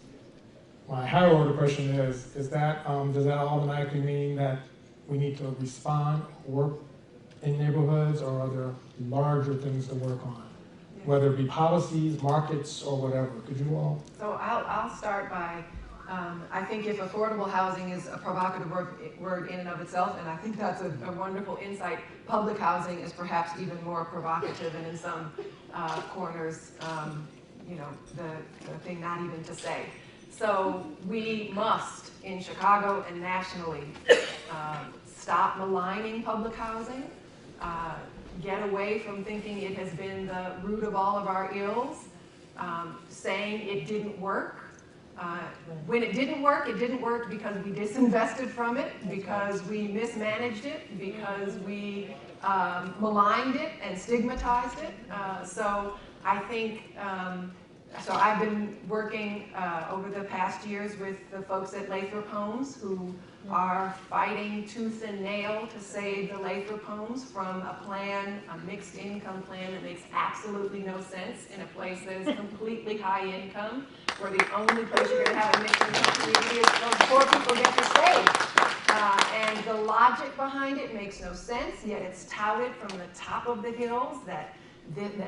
my higher order question is that, does that automatically mean that we need to respond, work in neighborhoods, or are there larger things to work on? Whether it be policies, markets, or whatever. Could you all? So I'll start by, I think if affordable housing is a provocative word in and of itself, and I think that's a wonderful insight, public housing is perhaps even more provocative, and in some corners, you know, the thing not even to say. So we must, in Chicago and nationally, stop maligning public housing, get away from thinking it has been the root of all of our ills, saying it didn't work. When it didn't work because we disinvested from it, because we mismanaged it, because we maligned it and stigmatized it. So I think, so I've been working over the past years with the folks at Lathrop Homes who are fighting tooth and nail to save the Lathrop Homes from a plan, a mixed income plan that makes absolutely no sense in a place that is completely high income, where the only place you're going to have a mixed income community is those poor people get to stay. And the logic behind it makes no sense, yet it's touted from the top of the hills that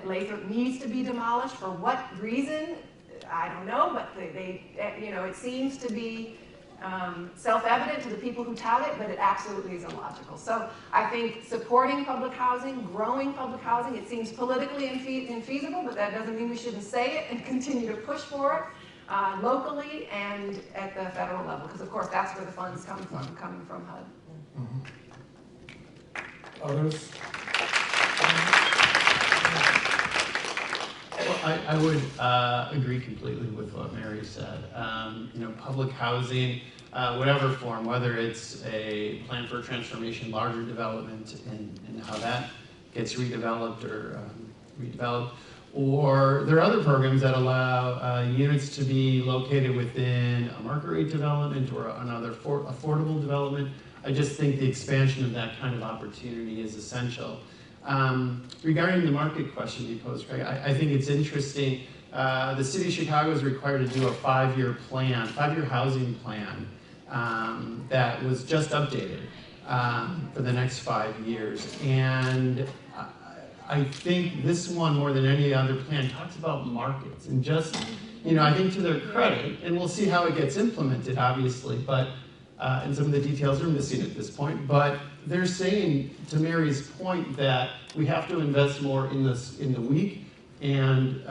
Lathrop needs to be demolished. For what reason? I don't know, but they you know, it seems to be self-evident to the people who tout it, but it absolutely is illogical. So I think supporting public housing, growing public housing, it seems politically infeasible, but that doesn't mean we shouldn't say it and continue to push for it locally and at the federal level, because of course that's where the funds come from, coming from HUD. Others? Well, I would agree completely with what Mary said. You know, public housing, whatever form, whether it's a plan for transformation, larger development, and how that gets redeveloped or redeveloped, or there are other programs that allow units to be located within a market rate development or another affordable development. I just think the expansion of that kind of opportunity is essential. Regarding the market question you posed, Craig, I think it's interesting. The city of Chicago is required to do a 5-year plan, 5-year housing plan that was just updated for the next 5 years. And I think this one, more than any other plan, talks about markets. And just, you know, I think to their credit, and we'll see how it gets implemented, obviously, but and some of the details are missing at this point, but they're saying, to Mary's point, that we have to invest more in the weak and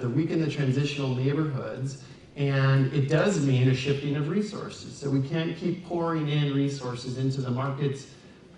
the weak in the transitional neighborhoods, and it does mean a shifting of resources. So we can't keep pouring in resources into the markets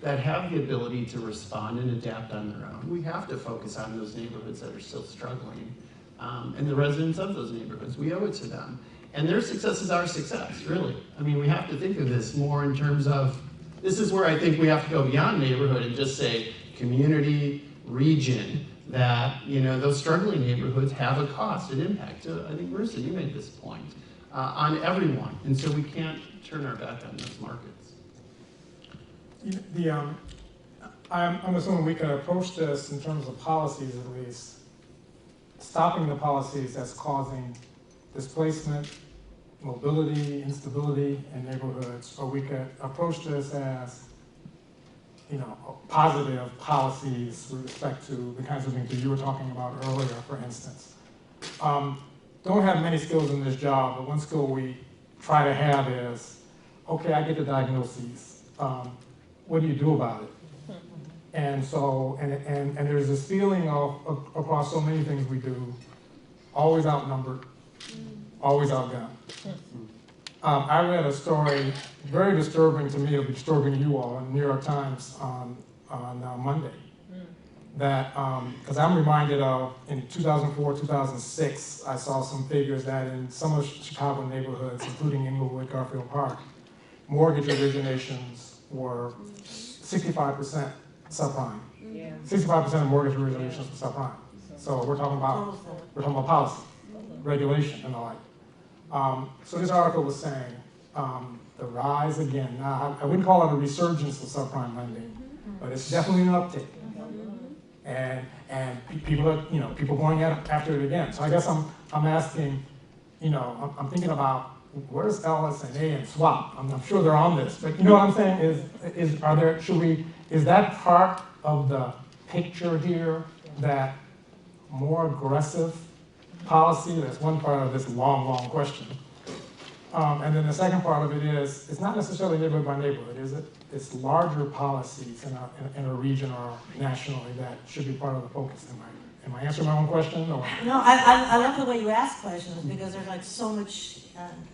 that have the ability to respond and adapt on their own. We have to focus on those neighborhoods that are still struggling, and the residents of those neighborhoods. We owe it to them. And their success is our success, really. I mean, we have to think of this more in terms of, this is where I think we have to go beyond neighborhood and just say community, region, that, you know, those struggling neighborhoods have a cost, an impact. I think, Marissa, you made this point, on everyone. And so we can't turn our back on those markets. I'm assuming we could approach this in terms of policies, at least, stopping the policies that's causing displacement, mobility, instability in neighborhoods, or we could approach this as, you know, positive policies with respect to the kinds of things that you were talking about earlier, for instance. Don't have many skills in this job, but one skill we try to have is, okay, I get the diagnoses. What do you do about it? And so, and there's this feeling of across so many things we do, always outnumbered, always outgunned. I read a story, very disturbing to me, it'll be disturbing to you all, in the New York Times on Monday. That, because I'm reminded of, in 2004, 2006, I saw some figures that in some of Chicago neighborhoods, including Inglewood, Garfield Park, mortgage originations were 65% subprime. 65% of mortgage originations were subprime. So we're talking about policy, regulation, and the like. So this article was saying the rise again. Now, I wouldn't call it a resurgence of subprime lending, but it's definitely an uptick. and people are, people going after it again. So I guess I'm asking, I'm thinking about where's Ellis and A and SWAP? I'm sure they're on this, but you know what I'm saying is that part of the picture here, that more aggressive policy? That's one part of this long, long question. And then the second part of it is, it's not necessarily neighborhood by neighborhood, is it? It's larger policies in a region or nationally that should be part of the focus. Am I answering my own question? Or? No, I love the way you ask questions, because there's like so much,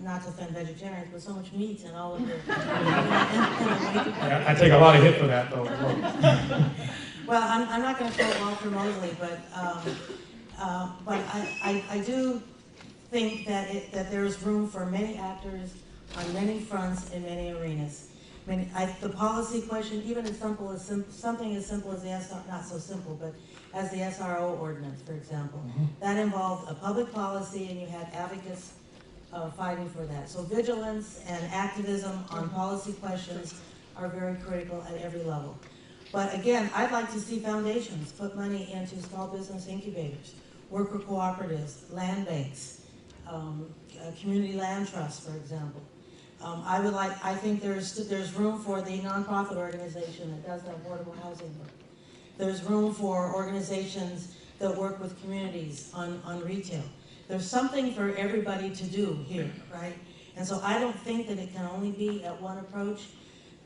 not to offend vegetarians, but so much meat in all of the. I take a lot of hit for that, though. Well, I'm not going to quote Walter Mosley, but I do think that there is room for many actors on many fronts in many arenas. I mean, the policy question, even as simple as something as simple as not so simple, but as the SRO ordinance, for example, that involved a public policy, and you had advocates fighting for that. So vigilance and activism on policy questions are very critical at every level. But again, I'd like to see foundations put money into small business incubators, worker cooperatives, land banks, community land trusts, for example. I think there's room for the nonprofit organization that does the affordable housing work. There's room for organizations that work with communities on retail. There's something for everybody to do here, right? And so I don't think that it can only be at one approach.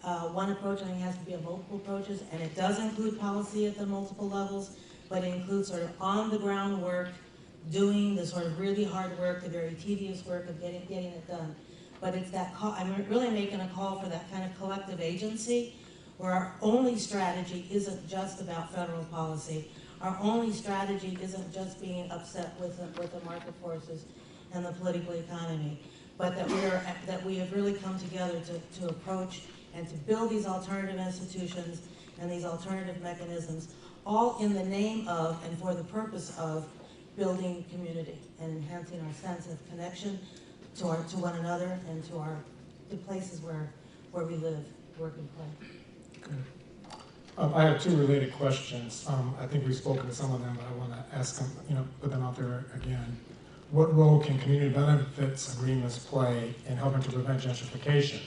One approach, I think, has to be at multiple approaches, and it does include policy at the multiple levels, but it includes sort of on-the-ground work, doing the sort of really hard work, the very tedious work of getting it done. But it's that call, I'm really making a call for that kind of collective agency, where our only strategy isn't just about federal policy. Our only strategy isn't just being upset with the market forces and the political economy, but that we have really come together to approach and to build these alternative institutions and these alternative mechanisms, all in the name of and for the purpose of building community and enhancing our sense of connection to one another and to the places where we live, work, and play. Good. I have two related questions. I think we've spoken to some of them, but I want to ask them, put them out there again. What role can community benefits agreements play in helping to prevent gentrification?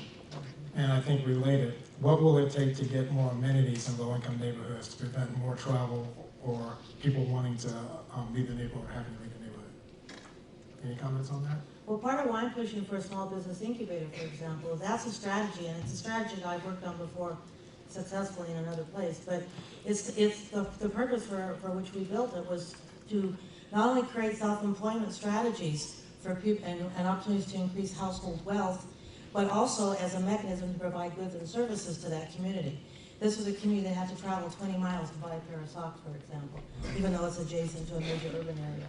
And I think related, what will it take to get more amenities in low-income neighborhoods to prevent more travel or people wanting to leave the neighborhood or having to leave the neighborhood? Any comments on that? Well, part of why I'm pushing for a small business incubator, for example, that's a strategy, and it's a strategy that I've worked on before successfully in another place. But it's the purpose for which we built it was to not only create self-employment strategies for people and opportunities to increase household wealth, but also as a mechanism to provide goods and services to that community. This was a community that had to travel 20 miles to buy a pair of socks, for example, even though it's adjacent to a major urban area,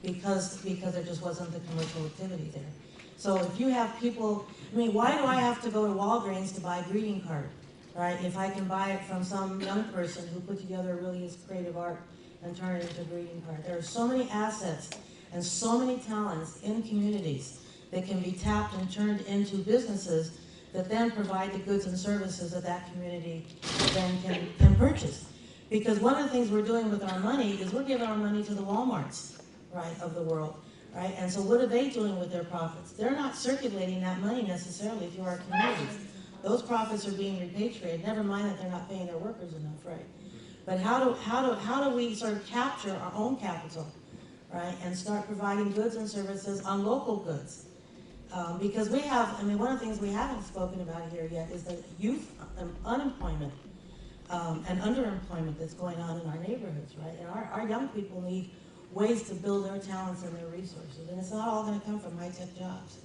because there just wasn't the commercial activity there. So if you have people, why do I have to go to Walgreens to buy a greeting card, right? If I can buy it from some young person who put together really creative art and turn it into a greeting card. There are so many assets and so many talents in communities that can be tapped and turned into businesses that then provide the goods and services that that community then can purchase. Because one of the things we're doing with our money is we're giving our money to the Walmarts, right, of the world, right? And so what are they doing with their profits? They're not circulating that money necessarily through our communities. Those profits are being repatriated, never mind that they're not paying their workers enough, right? But how do we sort of capture our own capital, right, and start providing goods and services on local goods? Because we have, one of the things we haven't spoken about here yet is the youth unemployment and underemployment that's going on in our neighborhoods, right? And our young people need ways to build their talents and their resources, and it's not all going to come from high-tech jobs.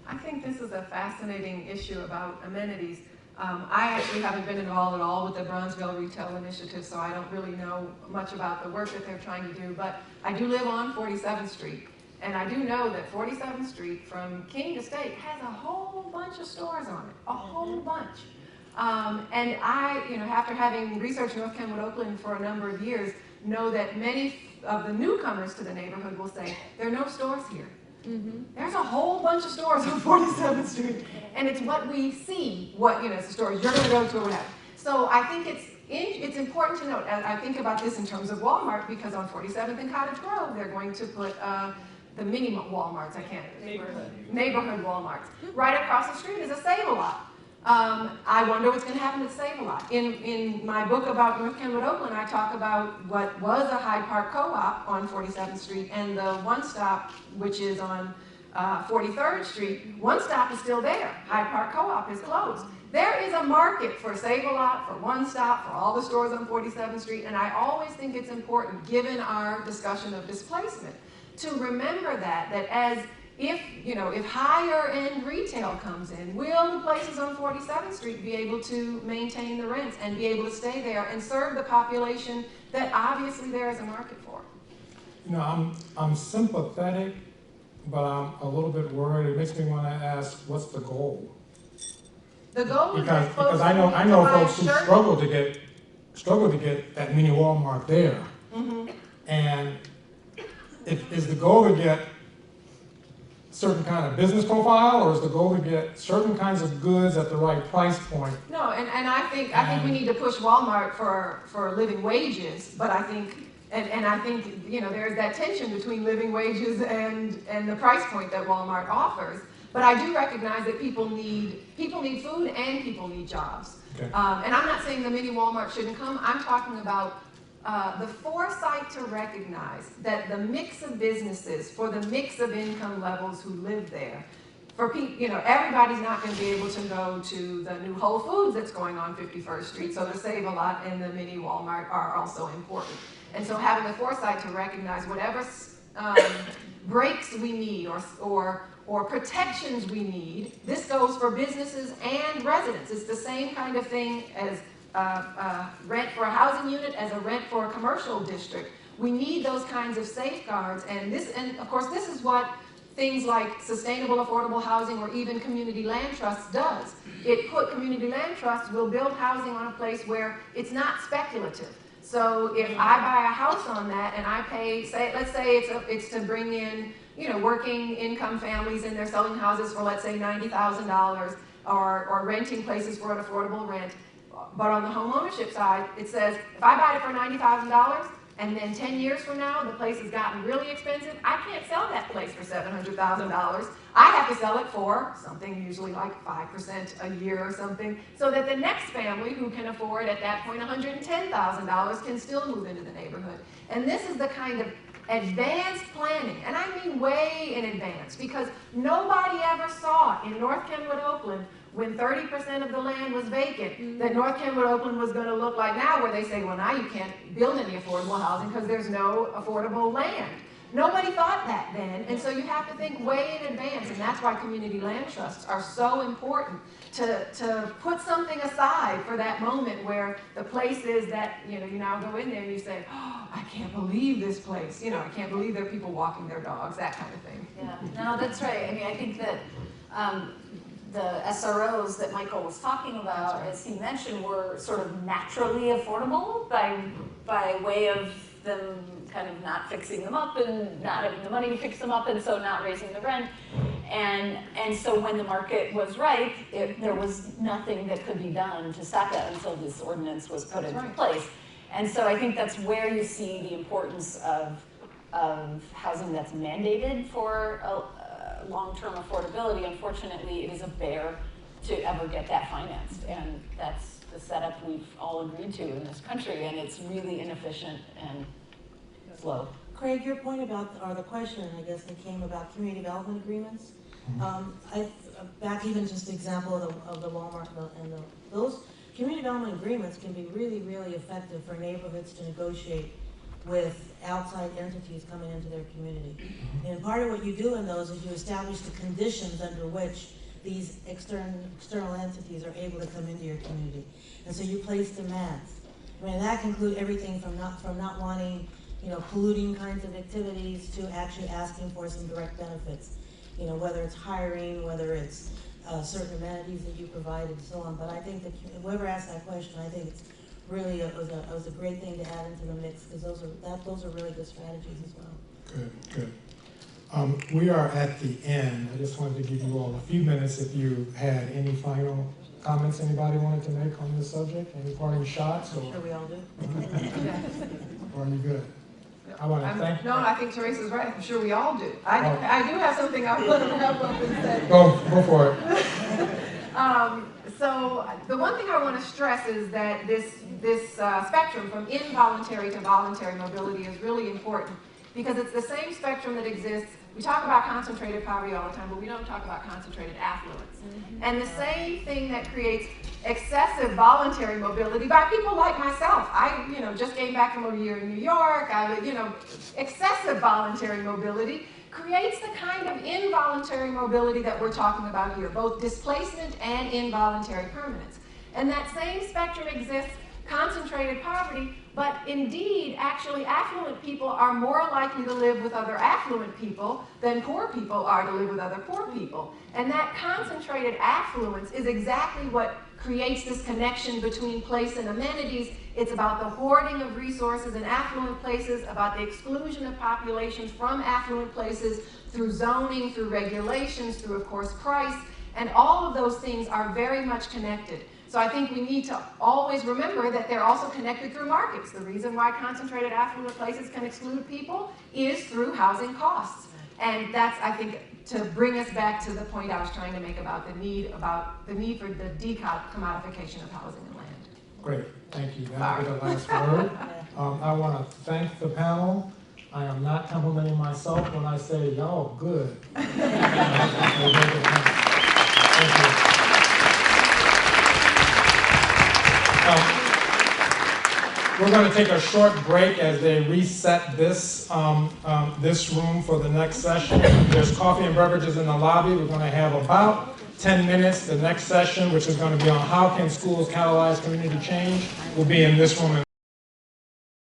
I think this is a fascinating issue about amenities. I actually haven't been involved at all with the Bronzeville Retail Initiative, so I don't really know much about the work that they're trying to do, but I do live on 47th Street. And I do know that 47th Street from King to State has a whole bunch of stores on it, a whole bunch. And I, after having researched North Kenwood, Oakland for a number of years, know that many of the newcomers to the neighborhood will say, there are no stores here. There's a whole bunch of stores on 47th Street. And it's what we see, it's the stores you're going to go to or whatever. So I think it's important to note, and I think about this in terms of Walmart, because on 47th and Cottage Grove, they're going to put the mini Walmarts, neighborhood Walmarts. Right across the street is a Save-A-Lot. I wonder what's going to happen to Save-A-Lot. In my book about North Kenwood, Oakland, I talk about what was a Hyde Park Co-op on 47th Street and the One Stop, which is on 43rd Street. One Stop is still there. Hyde Park Co-op is closed. There is a market for Save-A-Lot, for One Stop, for all the stores on 47th Street, and I always think it's important, given our discussion of displacement, to remember that as if higher end retail comes in, will the places on 47th Street be able to maintain the rents and be able to stay there and serve the population that obviously there is a market for? I'm sympathetic, but I'm a little bit worried. It makes me want to ask, what's the goal? The goal is because I know folks who struggle to get that mini Walmart there. Mm-hmm. And is the goal to get certain kind of business profile, or is the goal to get certain kinds of goods at the right price point? No, and I think we need to push Walmart for living wages, but I think there's that tension between living wages and the price point that Walmart offers. But I do recognize that people need food and people need jobs. Okay. And I'm not saying the mini Walmart shouldn't come. I'm talking about the foresight to recognize that the mix of businesses for the mix of income levels who live there, for people, everybody's not going to be able to go to the new Whole Foods that's going on 51st Street. So the Save-A-Lot and the mini Walmart are also important. And so having the foresight to recognize whatever breaks we need or protections we need. This goes for businesses and residents. It's the same kind of thing as rent for a housing unit as a rent for a commercial district. We need those kinds of safeguards, and of course this is what things like sustainable affordable housing or even community land trusts does. Community land trusts will build housing on a place where it's not speculative. So if I buy a house on that and I pay, let's say it's to bring in working income families, and they're selling houses for, let's say, $90,000 or renting places for an affordable rent. But on the home ownership side, it says, if I buy it for $90,000 and then 10 years from now the place has gotten really expensive, I can't sell that place for $700,000. I have to sell it for something usually like 5% a year or something, so that the next family who can afford at that point $110,000 can still move into the neighborhood. And this is the kind of advanced planning, and I mean way in advance, because nobody ever saw in North Kenwood, Oakland, when 30% of the land was vacant, that North Kenwood, Oakland was going to look like now, where they say, well, now you can't build any affordable housing because there's no affordable land. Nobody thought that then, and so you have to think way in advance, and that's why community land trusts are so important, to put something aside for that moment where the place is that, you now go in there and you say, oh, I can't believe this place, I can't believe there are people walking their dogs, that kind of thing. Yeah, no, that's right. I mean, I think that the SROs that Michael was talking about, as he mentioned, were sort of naturally affordable by way of them kind of not fixing them up and not having the money to fix them up, and so not raising the rent. And so when the market was ripe, there was nothing that could be done to stop that until this ordinance was put into place. And so I think that's where you see the importance of housing that's mandated for long-term affordability. Unfortunately, it is a bear to ever get that financed, and that's the setup we've all agreed to in this country, and it's really inefficient and slow. Craig, your point about, or the question, I guess, that came about community development agreements. Back even just the example of the Walmart and those community development agreements can be really, really effective for neighborhoods to negotiate with outside entities coming into their community. And part of what you do in those is you establish the conditions under which these external entities are able to come into your community. And so you place demands. I mean, that can include everything from not wanting, polluting kinds of activities to actually asking for some direct benefits. Whether it's hiring, whether it's certain amenities that you provide, and so on. But I think that whoever asked that question, I think it's really it was a great thing to add into the mix, because those are really good strategies as well. Good. We are at the end. I just wanted to give you all a few minutes if you had any final comments anybody wanted to make on this subject? Any parting shots? I'm sure we all do. Or are you good? I want to thank. No, I think Teresa's right. I'm sure we all do. I do have something I want to wrap up and say. Go for it. So the one thing I want to stress is that this spectrum from involuntary to voluntary mobility is really important because it's the same spectrum that exists. We talk about concentrated poverty all the time, but we don't talk about concentrated affluence. And the same thing that creates excessive voluntary mobility by people like myself. I, just came back from a year in New York. Excessive voluntary mobility creates the kind of involuntary mobility that we're talking about here, both displacement and involuntary permanence. And that same spectrum exists, concentrated poverty, but indeed, actually, affluent people are more likely to live with other affluent people than poor people are to live with other poor people. And that concentrated affluence is exactly what creates this connection between place and amenities. It's about the hoarding of resources in affluent places, about the exclusion of populations from affluent places through zoning, through regulations, through, of course, price, and all of those things are very much connected. So I think we need to always remember that they're also connected through markets. The reason why concentrated affluent places can exclude people is through housing costs. And that's, I think, to bring us back to the point I was trying to make about the need for the decommodification of housing and land. Great, thank you. That'll be the last word. I want to thank the panel. I am not complimenting myself when I say y'all good. Thank you. We're going to take a short break as they reset this room for the next session. There's coffee and beverages in the lobby. We're going to have about 10 minutes. The next session, which is going to be on how can schools catalyze community change, will be in this room in